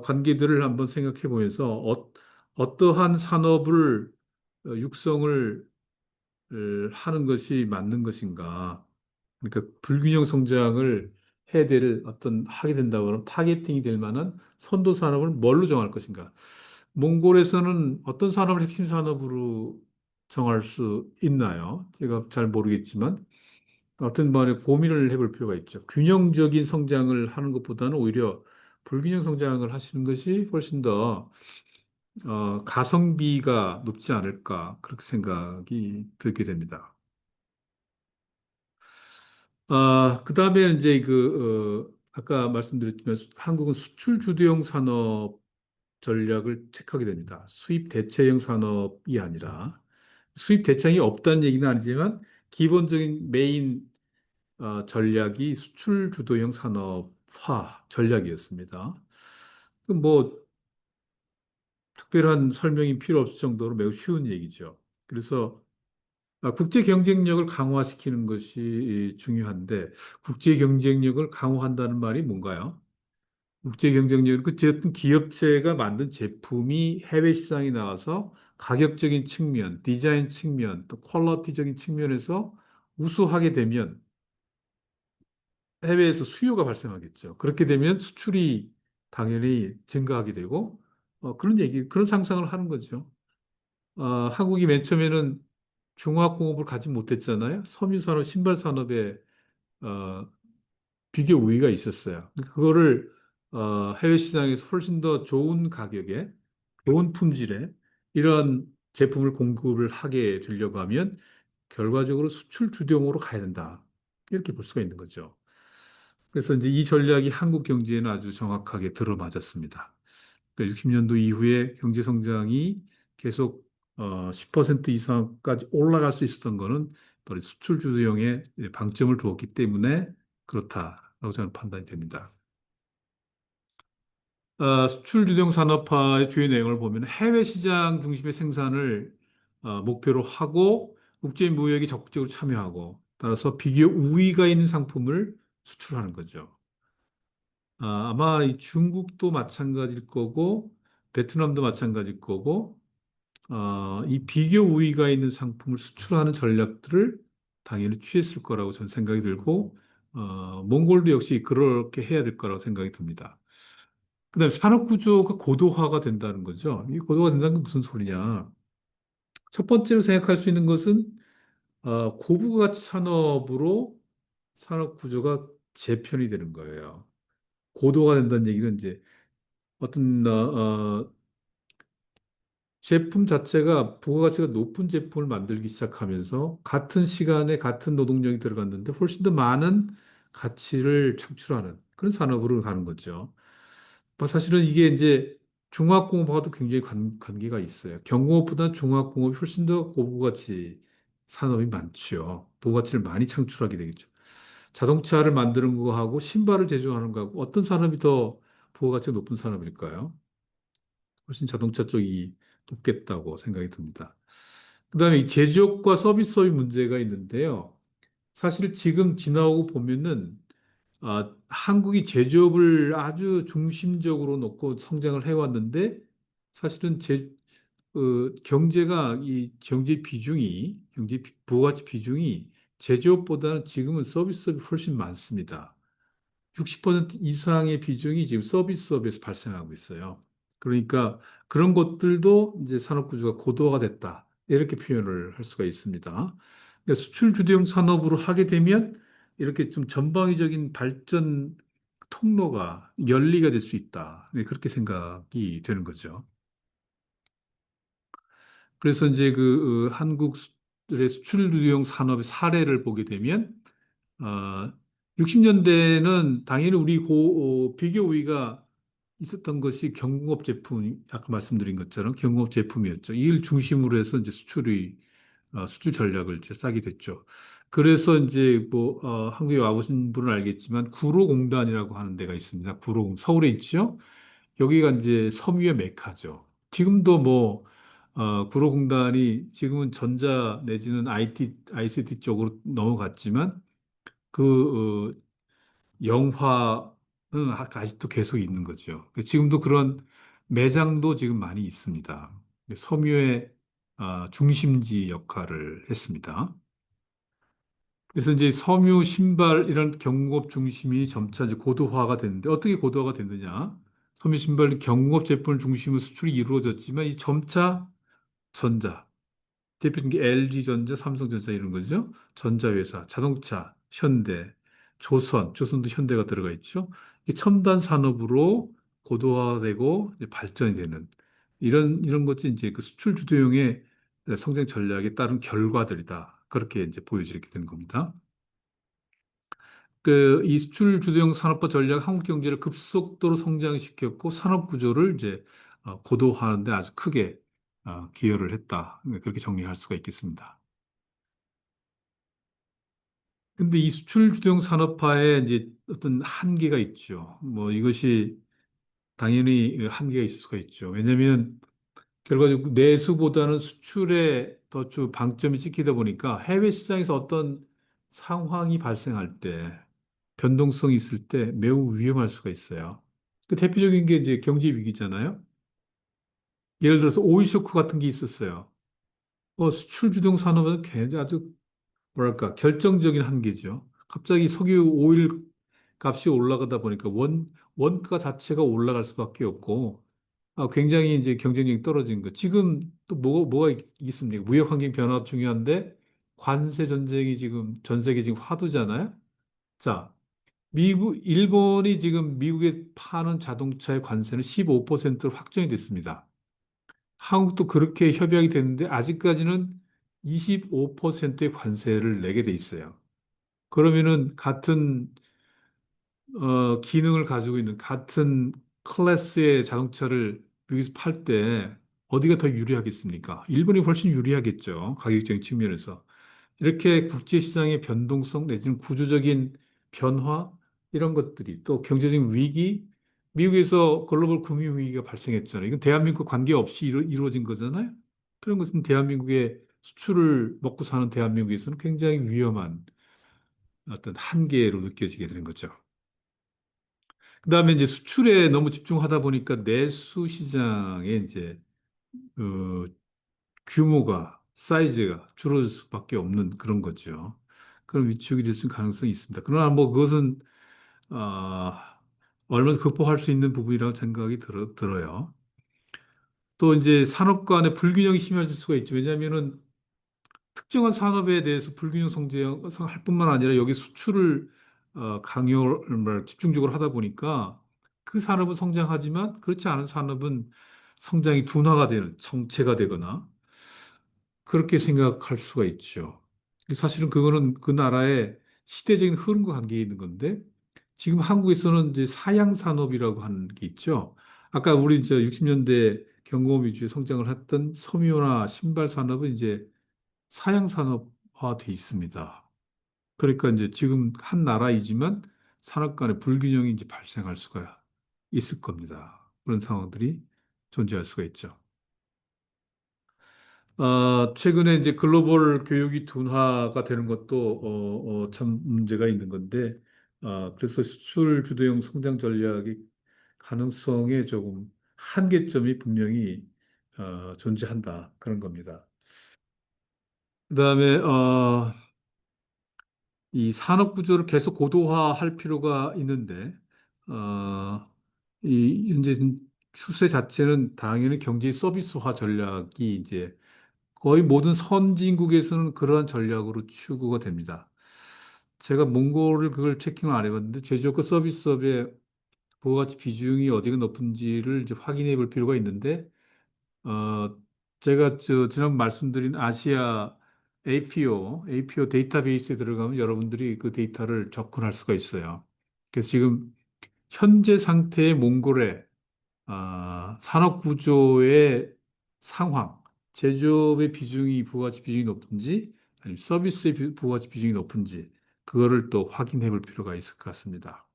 관계들을 한번 생각해 보면서 어떠한 산업을 육성을 하는 것이 맞는 것인가. 그러니까 불균형 성장을 해야 될 하게 된다고 그러면 타겟팅이 될 만한 선도 산업을 뭘로 정할 것인가. 몽골에서는 어떤 산업을 핵심 산업으로 정할 수 있나요? 제가 잘 모르겠지만 어떤 말에 고민을 해볼 필요가 있죠. 균형적인 성장을 하는 것보다는 오히려 불균형 성장을 하시는 것이 훨씬 더 가성비가 높지 않을까 그렇게 생각이 들게 됩니다. 그다음에 이제 아까 말씀드렸지만 한국은 수출 주도형 산업 전략을 택하게 됩니다. 수입 대체형 산업이 아니라 수입 대체형이 없다는 얘기는 아니지만 기본적인 메인 전략이 수출 주도형 산업화 전략이었습니다. 그뭐 특별한 설명이 필요 없을 정도로 매우 쉬운 얘기죠. 그래서 국제 경쟁력을 강화시키는 것이 중요한데 국제 경쟁력을 강화한다는 말이 뭔가요? 국제 경쟁력은 어떤 기업체가 만든 제품이 해외 시장에 나와서 가격적인 측면, 디자인 측면, 또 퀄리티적인 측면에서 우수하게 되면 해외에서 수요가 발생하겠죠. 그렇게 되면 수출이 당연히 증가하게 되고 그런 상상을 하는 거죠. 한국이 맨 처음에는 중화학공업을 가지 못했잖아요. 섬유산업, 신발산업에 어, 비교 우위가 있었어요. 그거를 해외 시장에서 훨씬 더 좋은 가격에, 좋은 품질에 이런 제품을 공급을 하게 되려고 하면 결과적으로 수출 주도형으로 가야 된다. 이렇게 볼 수가 있는 거죠. 그래서 이제 이 전략이 한국 경제에는 아주 정확하게 들어맞았습니다. 60년도 이후에 경제 성장이 계속 10% 이상까지 올라갈 수 있었던 거는 바로 수출 주도형에 방점을 두었기 때문에 그렇다라고 저는 판단이 됩니다. 수출 주도형 산업화의 주요 내용을 보면 해외 시장 중심의 생산을 목표로 하고 국제 무역에 적극적으로 참여하고 따라서 비교 우위가 있는 상품을 수출하는 거죠. 아마 이 중국도 마찬가지일 거고 베트남도 마찬가지일 거고 이 비교 우위가 있는 상품을 수출하는 전략들을 당연히 취했을 거라고 저는 생각이 들고, 몽골도 역시 그렇게 해야 될 거라고 생각이 듭니다. 그다음에 산업 구조가 고도화가 된다는 거죠. 이 고도화가 된다는 게 무슨 소리냐? 첫 번째로 생각할 수 있는 것은 고부가치 산업으로 산업 구조가 재편이 되는 거예요. 고도화가 된다는 얘기는 이제 어떤 제품 자체가 부가가치가 높은 제품을 만들기 시작하면서 같은 시간에 같은 노동력이 들어갔는데 훨씬 더 많은 가치를 창출하는 그런 산업으로 가는 거죠. 사실은 이게 이제 중화학공업과도 굉장히 관계가 있어요. 경공업보다 중화학공업이 훨씬 더 고부가치 산업이 많죠. 부가치를 많이 창출하게 되겠죠. 자동차를 만드는 거하고 신발을 제조하는 거하고 어떤 산업이 더 부가가치가 높은 산업일까요? 훨씬 자동차 쪽이 높겠다고 생각이 듭니다. 그다음에 이 제조업과 서비스업의 문제가 있는데요. 사실 지금 지나오고 보면은 한국이 제조업을 아주 중심적으로 놓고 성장을 해왔는데 사실은 경제가 이 부가가치 비중이 제조업보다는 지금은 서비스업이 훨씬 많습니다. 60% 이상의 비중이 지금 서비스업에서 발생하고 있어요. 그러니까 그런 것들도 이제 산업 구조가 고도화가 됐다. 이렇게 표현을 할 수가 있습니다. 그러니까 수출 주도형 산업으로 하게 되면 이렇게 좀 전방위적인 발전 통로가 열리가 될 수 있다. 네, 그렇게 생각이 되는 거죠. 그래서 이제 한국의 수출 주도형 산업의 사례를 보게 되면 어, 60년대는 당연히 비교 우위가 있었던 것이 경공업 제품, 아까 말씀드린 것처럼 경공업 제품이었죠. 이를 중심으로 해서 이제 수출 전략을 이제 짜게 됐죠. 그래서 이제 뭐 한국에 와보신 분은 알겠지만 구로공단이라고 하는 데가 있습니다. 서울에 있죠. 여기가 이제 섬유의 메카죠. 지금도 뭐 구로공단이 지금은 전자 내지는 ICT 쪽으로 넘어갔지만 그 영화는 아직도 계속 있는 거죠. 지금도 그런 매장도 지금 많이 있습니다. 섬유의 중심지 역할을 했습니다. 그래서 이제 섬유 신발 이런 경공업 중심이 점차 이제 고도화가 됐는데 어떻게 고도화가 됐느냐? 섬유 신발 경공업 제품을 중심으로 수출이 이루어졌지만 이 점차 전자 대표적인 게 LG전자, 삼성전자 이런 거죠. 전자회사, 자동차, 현대, 조선도 현대가 들어가 있죠. 이 첨단 산업으로 고도화되고 이제 발전이 되는 이런 것이 이제 그 수출 주도형의 성장 전략에 따른 결과들이다. 그렇게 이제 보여지게 되는 겁니다. 이 수출 주도형 산업화 전략 한국 경제를 급속도로 성장시켰고 산업 구조를 이제 고도화하는 데 아주 크게 기여를 했다. 그렇게 정리할 수가 있겠습니다. 근데 이 수출 주도형 산업화에 이제 어떤 한계가 있죠. 뭐 이것이 당연히 한계가 있을 수가 있죠. 왜냐하면 결과적으로 내수보다는 수출에 더 방점이 찍히다 보니까 해외 시장에서 어떤 상황이 발생할 때 변동성이 있을 때 매우 위험할 수가 있어요. 그 대표적인 게 이제 경제 위기잖아요. 예를 들어서 오일 쇼크 같은 게 있었어요. 수출 주도형 산업은 굉장히 아주 뭐랄까 결정적인 한계죠. 갑자기 석유 오일 값이 올라가다 보니까 원가 자체가 올라갈 수밖에 없고 굉장히 이제 경쟁력이 떨어진 거. 지금 또 뭐가 있습니까? 무역 환경 변화 중요한데 관세 전쟁이 지금 전 세계 지금 화두잖아요. 자, 일본이 지금 미국에 파는 자동차의 관세는 15%로 확정이 됐습니다. 한국도 그렇게 협약이 됐는데 아직까지는 25%의 관세를 내게 돼 있어요. 그러면은 같은 기능을 가지고 있는 같은 클래스의 자동차를 여기서 팔 때 어디가 더 유리하겠습니까? 일본이 훨씬 유리하겠죠. 가격적인 측면에서. 이렇게 국제시장의 변동성 내지는 구조적인 변화 이런 것들이 또 경제적인 위기 미국에서 글로벌 금융 위기가 발생했잖아요. 이건 대한민국 관계없이 이루어진 거잖아요. 그런 것은 대한민국의 수출을 먹고 사는 대한민국에서는 굉장히 위험한 어떤 한계로 느껴지게 되는 거죠. 그다음에 이제 수출에 너무 집중하다 보니까 내수 시장에 이제 어, 규모가 사이즈가 줄어들 수밖에 없는 그런 거죠. 그런 위축이 될 수 있는 가능성이 있습니다. 그러나 뭐 그것은 얼마나 극복할 수 있는 부분이라고 생각이 들어요. 또 이제 산업 간의 불균형이 심해질 수가 있죠. 왜냐하면은 특정한 산업에 대해서 불균형 성장할 뿐만 아니라 여기 수출을 집중적으로 하다 보니까 그 산업은 성장하지만 그렇지 않은 산업은 성장이 둔화가 되는 정체가 되거나 그렇게 생각할 수가 있죠. 사실은 그거는 그 나라의 시대적인 흐름과 관계에 있는 건데 지금 한국에서는 이제 사양 산업이라고 하는 게 있죠. 아까 우리 이제 60년대 경공업 위주의 성장을 했던 섬유나 신발 산업은 이제 사양 산업화돼 있습니다. 그러니까 이제 지금 한 나라이지만 산업 간의 불균형이 이제 발생할 수가 있을 겁니다. 그런 상황들이 존재할 수가 있죠. 최근에 이제 글로벌 교육이 둔화가 되는 것도 참 문제가 있는 건데, 그래서 수출 주도형 성장 전략의 가능성에 조금 한계점이 분명히 존재한다 그런 겁니다. 그다음에 이 산업 구조를 계속 고도화할 필요가 있는데, 이 현재 추세 자체는 당연히 경제 서비스화 전략이 이제 거의 모든 선진국에서는 그러한 전략으로 추구가 됩니다. 제가 몽골을 그걸 체킹을 안 해봤는데 제조업과 서비스업의 부가가치 비중이 어디가 높은지를 이제 확인해 볼 필요가 있는데 어, 제가 지난 말씀드린 아시아 APO 데이터베이스에 들어가면 여러분들이 그 데이터를 접근할 수가 있어요. 그래서 지금 현재 상태의 몽골의 산업 구조의 상황, 제조업의 비중이 부가가치 비중이 높은지 아니면 서비스의 부가가치 비중이 높은지 그거를 또 확인해 볼 필요가 있을 것 같습니다.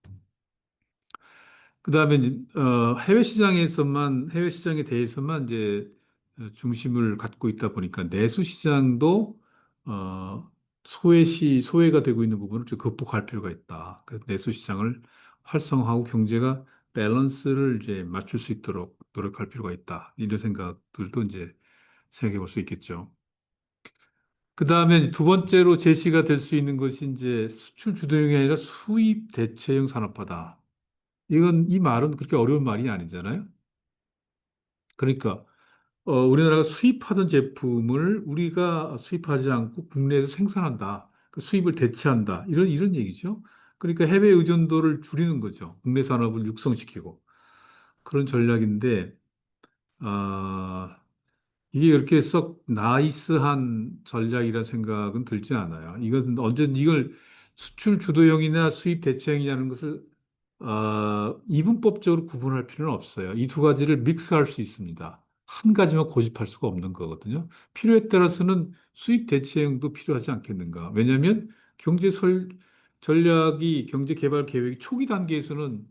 그다음에 해외 시장에 대해서만 이제 중심을 갖고 있다 보니까 내수 시장도 어, 소외가 되고 있는 부분을 좀 극복할 필요가 있다. 그래서 내수 시장을 활성화하고 경제가 밸런스를 이제 맞출 수 있도록 노력할 필요가 있다. 이런 생각들도 이제 생각해 볼 수 있겠죠. 그다음에 두 번째로 제시가 될 수 있는 것이 이제 수출 주도형이 아니라 수입 대체형 산업화다. 이 말은 그렇게 어려운 말이 아니잖아요. 그러니까 우리나라가 수입하던 제품을 우리가 수입하지 않고 국내에서 생산한다. 그 수입을 대체한다. 이런 얘기죠. 그러니까 해외 의존도를 줄이는 거죠. 국내 산업을 육성시키고 그런 전략인데 아, 이게 그렇게 썩 나이스한 전략이라는 생각은 들지 않아요. 이것은 언제든 이걸 수출 주도형이나 수입 대체형이라는 것을 이분법적으로 구분할 필요는 없어요. 이 두 가지를 믹스할 수 있습니다. 한 가지만 고집할 수가 없는 거거든요. 필요에 따라서는 수입 대체형도 필요하지 않겠는가? 왜냐하면 전략이 경제 개발 계획이 초기 단계에서는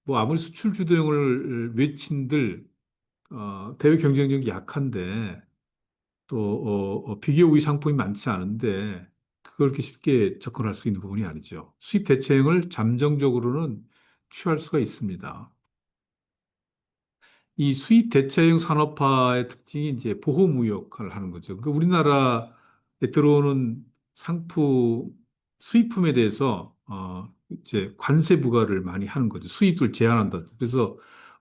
뭐 아무리 수출 주도형을 외친들 대외 경쟁력이 약한데 또 비교 우위 상품이 많지 않은데 그걸 이렇게 쉽게 접근할 수 있는 부분이 아니죠. 수입 대체형을 잠정적으로는 취할 수가 있습니다. 이 수입 대체형 산업화의 특징이 이제 보호무역을 하는 거죠. 그러니까 우리나라에 들어오는 수입품에 대해서 이제 관세 부과를 많이 하는 거죠. 수입을 제한한다. 그래서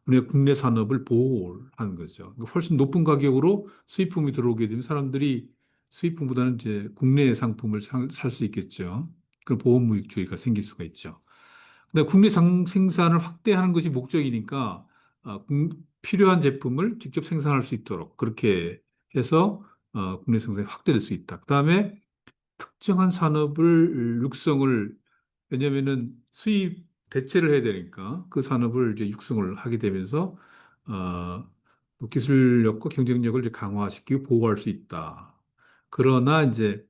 우리가 국내 산업을 보호하는 거죠. 그러니까 훨씬 높은 가격으로 수입품이 들어오게 되면 사람들이 수입품보다는 이제 국내 상품을 살 수 있겠죠. 그런 보호무역주의가 생길 수가 있죠. 근데 생산을 확대하는 것이 목적이니까 필요한 제품을 직접 생산할 수 있도록 그렇게 해서 국내 생산이 확대될 수 있다. 그다음에 특정한 산업을 육성을 왜냐하면은 수입 대체를 해야 되니까 그 산업을 이제 육성을 하게 되면서 어, 기술력과 경쟁력을 이제 강화시키고 보호할 수 있다. 그러나 이제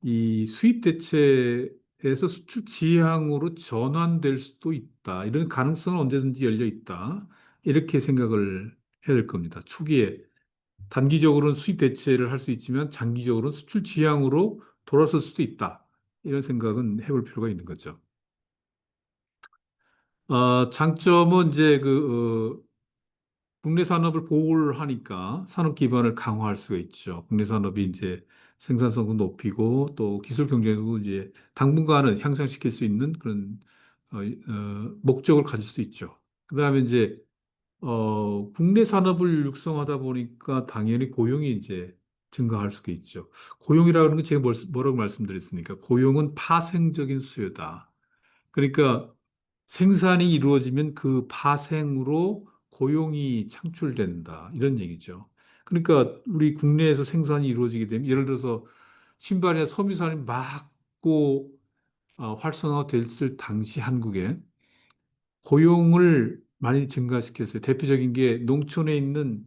이 수입 대체에서 수출 지향으로 전환될 수도 있다. 이런 가능성은 언제든지 열려 있다. 이렇게 생각을 해야 될 겁니다. 초기에 단기적으로는 수입 대체를 할 수 있지만 장기적으로는 수출 지향으로 돌아설 수도 있다. 이런 생각은 해볼 필요가 있는 거죠. 장점은 이제 국내 산업을 보호를 하니까 산업 기반을 강화할 수가 있죠. 국내 산업이 이제 생산성도 높이고 또 기술 경쟁력도 이제 당분간은 향상시킬 수 있는 그런 목적을 가질 수 있죠. 그다음에 이제 국내 산업을 육성하다 보니까 당연히 고용이 이제 증가할 수가 있죠. 고용이라는 건 제가 뭐라고 말씀드렸습니까? 고용은 파생적인 수요다. 그러니까 생산이 이루어지면 그 파생으로 고용이 창출된다. 이런 얘기죠. 그러니까 우리 국내에서 생산이 이루어지게 되면 예를 들어서 신발이나 섬유산이 막고 활성화됐을 당시 한국에 고용을 많이 증가시켰어요. 대표적인 게 농촌에 있는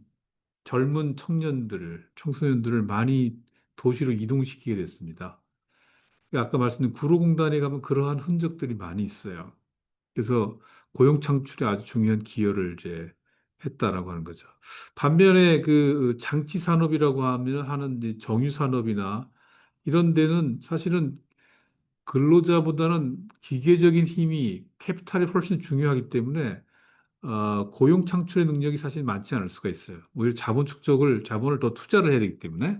젊은 청소년들을 많이 도시로 이동시키게 됐습니다. 아까 말씀드린 구로공단에 가면 그러한 흔적들이 많이 있어요. 그래서 고용 창출에 아주 중요한 기여를 이제 했다라고 하는 거죠. 반면에 그 장치 산업이라고 하는 이제 정유 산업이나 이런 데는 사실은 근로자보다는 기계적인 힘이 캐피탈이 훨씬 중요하기 때문에 고용 창출의 능력이 사실 많지 않을 수가 있어요. 오히려 자본을 더 투자를 해야 되기 때문에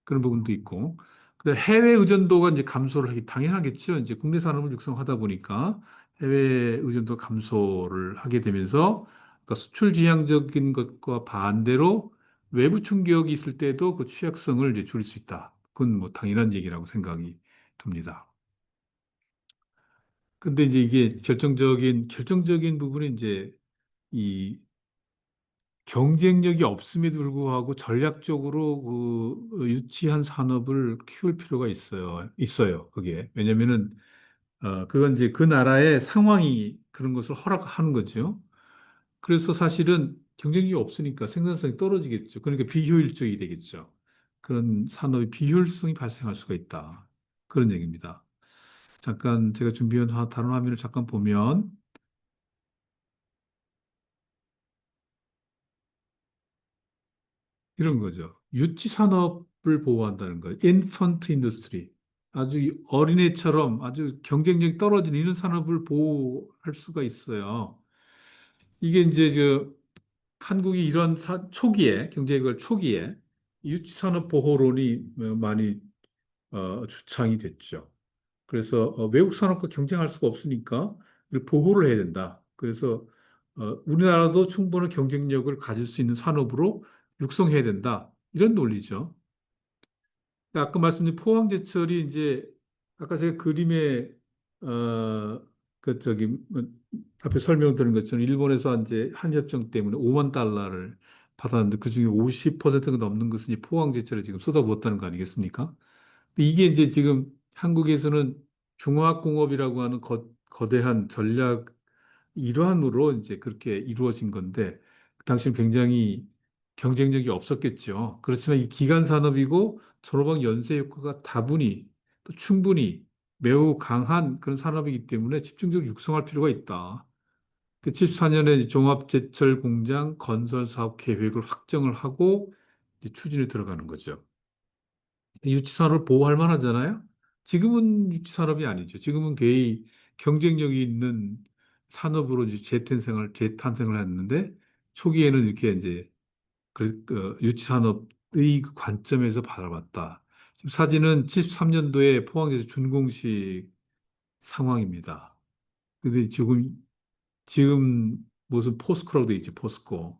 그런 부분도 있고. 근데 해외 의존도가 이제 감소를 하기 당연하겠죠. 이제 국내 산업을 육성하다 보니까 해외 의존도 감소를 하게 되면서 그러니까 수출 지향적인 것과 반대로 외부 충격이 있을 때도 그 취약성을 이제 줄일 수 있다. 그건 뭐 당연한 얘기라고 생각이 듭니다. 근데 이제 이게 결정적인 부분이 이제 이 경쟁력이 없음에도 불구하고 전략적으로 유치한 산업을 키울 필요가 있어요. 그게. 왜냐면은, 그건 이제 그 나라의 상황이 그런 것을 허락하는 거죠. 그래서 사실은 경쟁력이 없으니까 생산성이 떨어지겠죠. 그러니까 비효율적이 되겠죠. 그런 산업의 비효율성이 발생할 수가 있다. 그런 얘기입니다. 잠깐 제가 준비한 다른 화면을 잠깐 보면 이런 거죠. 유치 산업을 보호한다는 거예요. infant industry. 아주 이 어린애처럼 아주 경쟁력이 떨어지는 이런 산업을 보호할 수가 있어요. 이게 이제 한국이 이런 초기에 경제개발 초기에 유치산업 보호론이 많이 주창이 됐죠. 그래서 외국 산업과 경쟁할 수가 없으니까 이걸 보호를 해야 된다. 그래서 우리나라도 충분한 경쟁력을 가질 수 있는 산업으로 육성해야 된다. 이런 논리죠. 아까 말씀드린 포항제철이 이제 아까 제가 그림에 그 저기 앞에 설명드린 것처럼 일본에서 이제 한일협정 때문에 5만 달러를 받았는데 그중에 50%가 넘는 것은 이 포항제철에 지금 쏟아부었다는 거 아니겠습니까? 이게 이제 지금 한국에서는 중화학공업이라고 하는 거대한 전략 일환으로 이제 그렇게 이루어진 건데 그 당시는 굉장히 경쟁력이 없었겠죠. 그렇지만 이 기간 산업이고 졸업학 연쇄 효과가 다분히 또 충분히 매우 강한 그런 산업이기 때문에 집중적으로 육성할 필요가 있다. 그 74년에 종합제철 공장 건설 사업 계획을 확정을 하고 이제 추진에 들어가는 거죠. 유치산업을 보호할 만하잖아요. 지금은 유치산업이 아니죠. 지금은 거의 경쟁력이 있는 산업으로 이제 재탄생을 했는데 초기에는 이렇게 이제 유치산업의 그 관점에서 바라봤다. 지금 사진은 73년도에 포항에서 준공식 상황입니다. 근데 지금 무슨 포스코라고 돼 있지, 포스코.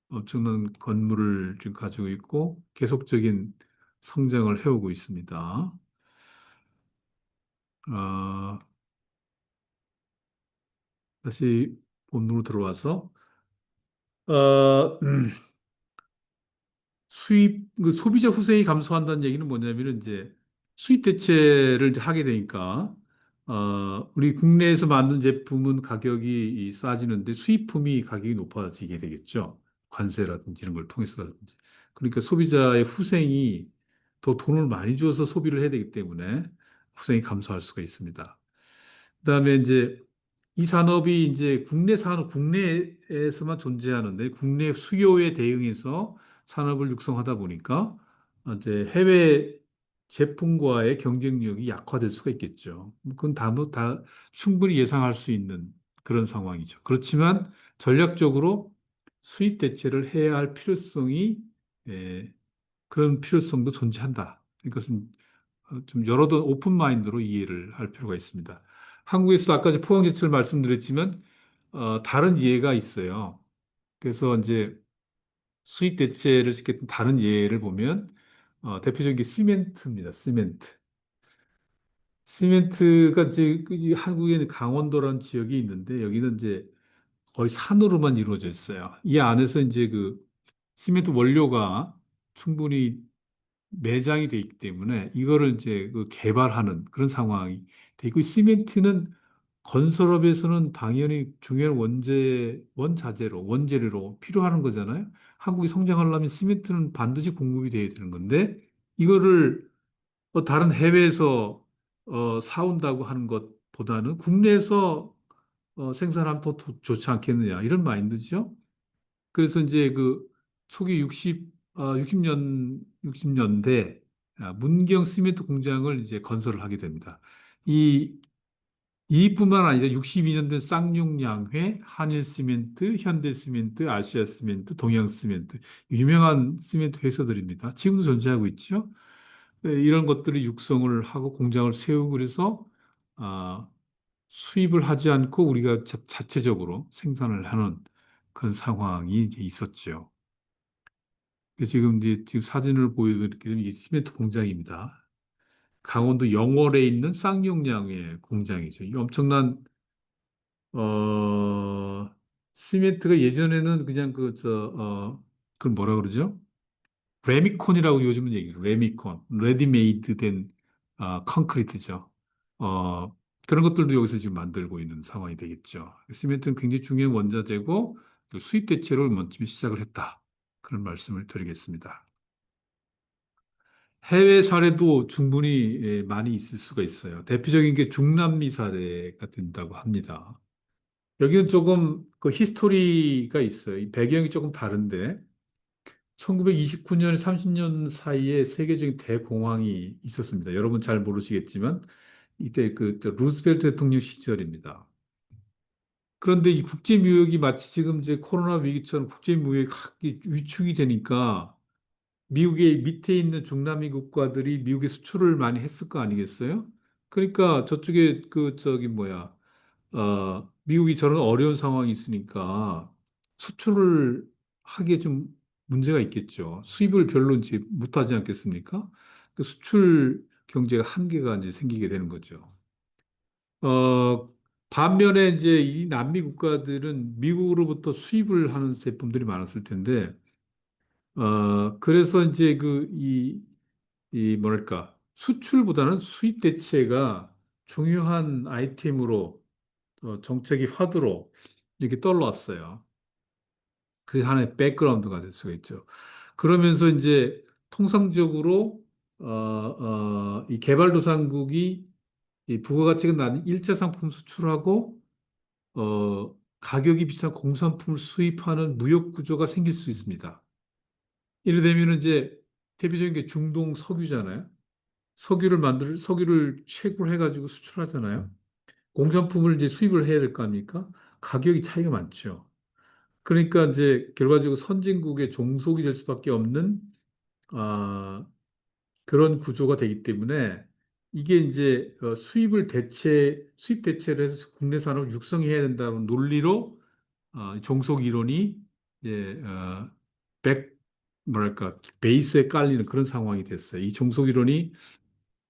엄청난 건물을 지금 가지고 있고 계속적인 성장을 해오고 있습니다. 어, 다시 본론으로 들어와서 어, 그 소비자 후생이 감소한다는 얘기는 뭐냐면은 이제 수입 대체를 이제 하게 되니까 우리 국내에서 만든 제품은 가격이 싸지는데 수입품이 가격이 높아지게 되겠죠. 관세라든지 이런 걸 통해서라든지. 그러니까 소비자의 후생이 더 돈을 많이 줘서 소비를 해야 되기 때문에 후생이 감소할 수가 있습니다. 그다음에 이제 이 산업이 이제 국내에서만 존재하는데 국내 수요에 대응해서 산업을 육성하다 보니까 이제 해외 제품과의 경쟁력이 약화될 수가 있겠죠. 그건 다 충분히 예상할 수 있는 그런 상황이죠. 그렇지만 전략적으로 수입 대체를 해야 할 예, 그런 필요성도 존재한다. 이것은 좀 여러 오픈 마인드로 이해를 할 필요가 있습니다. 한국에서도 아까 포항제철 말씀드렸지만 다른 예가 있어요. 그래서 이제 수입 대체를 시켰던 다른 예를 보면 대표적인 게 시멘트입니다. 시멘트. 시멘트가 이제 이 한국에는 강원도라는 지역이 있는데 여기는 이제 거의 산으로만 이루어져 있어요. 이 안에서 이제 그 시멘트 원료가 충분히 매장이 돼 있기 때문에 이거를 이제 그 개발하는 그런 상황이 돼 있고 시멘트는 건설업에서는 당연히 중요한 원자재로 원재료로 필요한 거잖아요. 한국이 성장하려면 시멘트는 반드시 공급이 돼야 되는 건데 이거를 다른 해외에서 사온다고 하는 것보다는 국내에서 생산하면 더 좋지 않겠느냐 이런 마인드죠. 그래서 이제 그 초기 60년대 문경 시멘트 공장을 이제 건설을 하게 됩니다. 이, 이뿐만 아니라 62년도에 쌍용양회, 한일시멘트, 현대시멘트, 아시아시멘트, 동양시멘트 유명한 시멘트 회사들입니다. 지금도 존재하고 있죠. 이런 것들이 육성을 하고 공장을 세우고 그래서 아, 수입을 하지 않고 우리가 자체적으로 생산을 하는 그런 상황이 이제 있었죠. 지금 사진을 보여드리게 되면 이게 시멘트 공장입니다. 강원도 영월에 있는 쌍용량의 공장이죠. 이 엄청난 시멘트가 예전에는 그냥 그걸 뭐라 그러죠? 레미콘이라고 요즘은 얘기해요. 레미콘, 레디메이드 된 콘크리트죠. 어, 그런 것들도 여기서 지금 만들고 있는 상황이 되겠죠. 시멘트는 굉장히 중요한 원자재고 그 수입 대체를 먼저 시작을 했다. 그런 말씀을 드리겠습니다. 해외 사례도 충분히 많이 있을 수가 있어요. 대표적인 게 중남미 사례가 된다고 합니다. 여기는 조금 그 히스토리가 있어요. 이 배경이 조금 다른데 1929년, 30년 사이에 세계적인 대공황이 있었습니다. 여러분 잘 모르시겠지만 이때 저 루스벨트 대통령 시절입니다. 그런데 이 국제 무역이 마치 지금 이제 코로나 위기처럼 국제 무역이 확 위축이 되니까 미국의 밑에 있는 중남미 국가들이 미국에 수출을 많이 했을 거 아니겠어요? 그러니까 저쪽에 저기 뭐야, 미국이 저런 어려운 상황이 있으니까 수출을 하기에 좀 문제가 있겠죠. 수입을 별로 이제 못하지 않겠습니까? 그 수출 경제가 한계가 이제 생기게 되는 거죠. 어, 반면에 이제 이 남미 국가들은 미국으로부터 수입을 하는 제품들이 많았을 텐데, 그래서 이제 이 뭐랄까, 수출보다는 수입 대체가 중요한 아이템으로 정책의 화두로 이렇게 떠올랐어요. 그게 하나의 백그라운드가 될 수가 있죠. 그러면서 이제 통상적으로 이 개발도상국이 이 부가가치가 낮은 일차 상품 수출하고 가격이 비싼 공산품을 수입하는 무역 구조가 생길 수 있습니다. 예를 들면 이제 대표적인 게 중동 석유잖아요. 석유를 채굴 해가지고 수출하잖아요. 공산품을 이제 수입을 해야 될 거 아닙니까? 가격이 차이가 많죠. 그러니까 이제 결과적으로 선진국의 종속이 될 수밖에 없는 아, 그런 구조가 되기 때문에 이게 이제 수입 대체를 해서 국내 산업을 육성해야 된다는 논리로 종속 이론이 이제 백 뭐랄까 베이스에 깔리는 그런 상황이 됐어요. 이 종속 이론이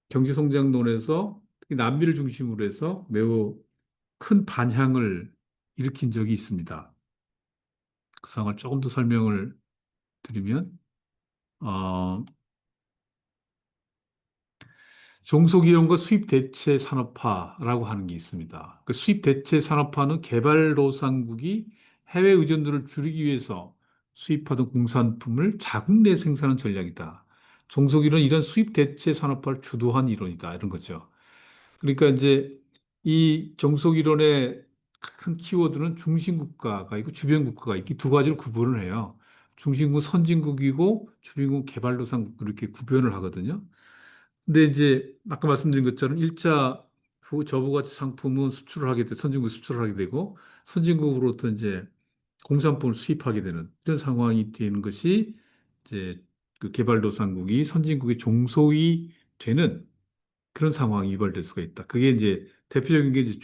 경제 성장론에서 특히 남미를 중심으로 해서 매우 큰 반향을 일으킨 적이 있습니다. 그 상황을 조금 더 설명을 드리면 어, 종속이용과 수입 대체 산업화라고 하는 게 있습니다. 그 수입 대체 산업화는 개발도상국이 해외 의존도를 줄이기 위해서 수입하던 공산품을 자국 내 생산하는 전략이다. 종속이론은 이런 수입 대체 산업화를 주도한 이론이다. 이런 거죠. 그러니까 이제 이 종속이론의 큰 키워드는 중심국가가 있고 주변국가가 있기 두 가지를 구분을 해요. 중심국 선진국이고 주변국 개발도상국 이렇게 구별을 하거든요. 근데 이제 아까 말씀드린 것처럼 일자 저부가치 상품은 수출을 하게 돼 선진국 수출을 하게 되고 선진국으로부터 이제 공산품을 수입하게 되는 이런 상황이 되는 것이 이제 그 개발도상국이 선진국의 종속이 되는 그런 상황이 유발될 수가 있다. 그게 이제 대표적인 게 이제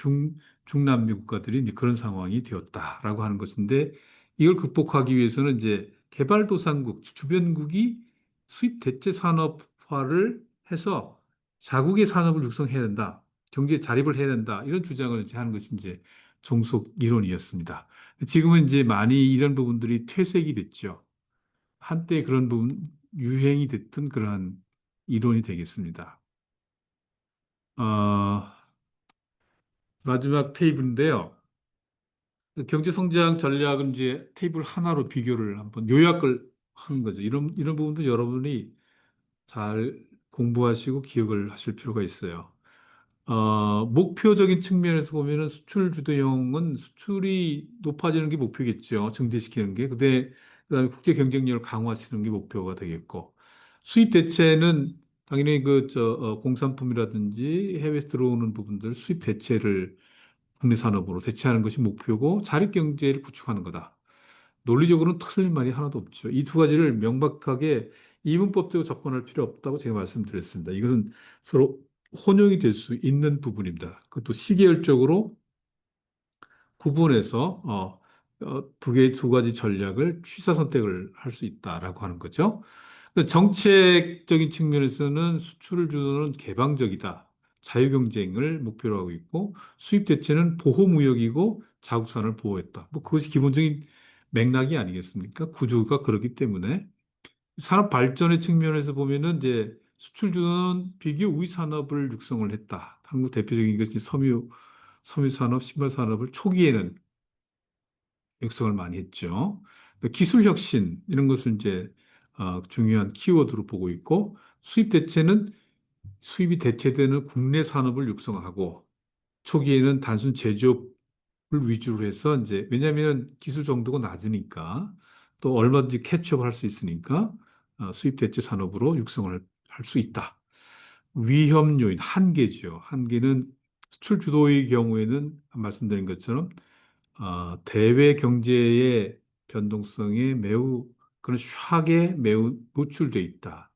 중남미 국가들이 이제 그런 상황이 되었다라고 하는 것인데 이걸 극복하기 위해서는 이제 개발도상국, 주변국이 수입 대체 산업화를 해서 자국의 산업을 육성해야 된다. 경제에 자립을 해야 된다. 이런 주장을 이제 하는 것이 이제 종속 이론이었습니다. 지금은 이제 많이 이런 부분들이 퇴색이 됐죠. 한때 그런 부분, 유행이 됐던 그러한 이론이 되겠습니다. 어, 마지막 테이블인데요. 경제 성장 전략은 이제 테이블 하나로 비교를 한번 요약을 하는 거죠. 이런 부분도 여러분이 잘 공부하시고 기억을 하실 필요가 있어요. 목표적인 측면에서 보면은 수출 주도형은 수출이 높아지는 게 목표겠죠. 증대시키는 게. 그다음에 국제 경쟁력을 강화시키는 게 목표가 되겠고. 수입 대체는 당연히 공산품이라든지 해외에서 들어오는 부분들 수입 대체를 국내 산업으로 대체하는 것이 목표고 자립 경제를 구축하는 거다. 논리적으로는 틀린 말이 하나도 없죠. 이 두 가지를 명백하게 이분법적으로 접근할 필요 없다고 제가 말씀드렸습니다. 이것은 서로 혼용이 될 수 있는 부분입니다. 그것도 시계열적으로 구분해서 두 가지 전략을 취사 선택을 할 수 있다라고 하는 거죠. 정책적인 측면에서는 수출을 주도는 개방적이다. 자유경쟁을 목표로 하고 있고 수입 대체는 보호무역이고 자국산을 보호했다. 뭐 그것이 기본적인 맥락이 아니겠습니까? 구조가 그렇기 때문에 산업 발전의 측면에서 보면은 이제 수출 주도는 비교 우위 산업을 육성을 했다. 한국 대표적인 것이 섬유 산업, 신발 산업을 초기에는 육성을 많이 했죠. 기술 혁신 이런 것을 이제 중요한 키워드로 보고 있고 수입 대체는 수입이 대체되는 국내 산업을 육성하고 초기에는 단순 제조업을 위주로 해서 이제 왜냐하면 기술 정도가 낮으니까 또 얼마든지 캐치업을 할 수 있으니까 수입 대체 산업으로 육성을 할 수 있다. 위험 요인 한계죠. 한계는 수출 주도의 경우에는 말씀드린 것처럼 대외 경제의 변동성에 매우 그런 샥에 매우 노출돼 있다.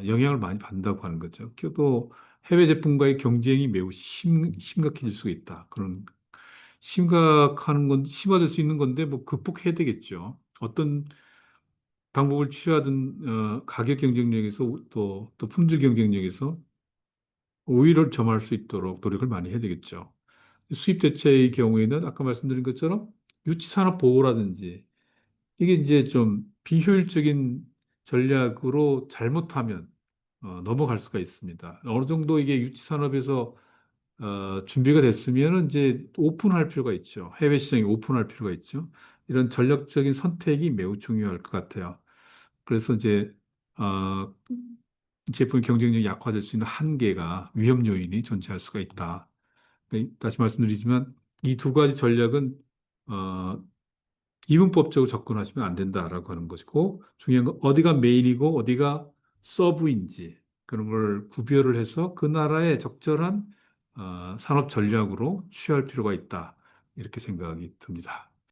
영향을 많이 받는다고 하는 거죠. 또 해외 제품과의 경쟁이 매우 심각해질 수 있다. 그런 심각한 건 심화될 수 있는 건데 뭐 극복해야 되겠죠. 어떤 방법을 취하든 가격 경쟁력에서 또 품질 경쟁력에서 우위를 점할 수 있도록 노력을 많이 해야 되겠죠. 수입 대체의 경우에는 아까 말씀드린 것처럼 유치산업 보호라든지 이게 이제 좀 비효율적인 전략으로 잘못하면 넘어갈 수가 있습니다. 어느 정도 이게 유치산업에서 준비가 됐으면 이제 오픈할 필요가 있죠. 해외 시장에 오픈할 필요가 있죠. 이런 전략적인 선택이 매우 중요할 것 같아요. 그래서 이제 어, 제품 경쟁력이 약화될 수 있는 한계가 위험 요인이 존재할 수가 있다. 다시 말씀드리지만 이 두 가지 전략은 어, 이분법적으로 접근하시면 안 된다라고 하는 것이고 중요한 건 어디가 메인이고 어디가 서브인지 그런 걸 구별을 해서 그 나라의 적절한 산업 전략으로 취할 필요가 있다. 이렇게 생각이 듭니다.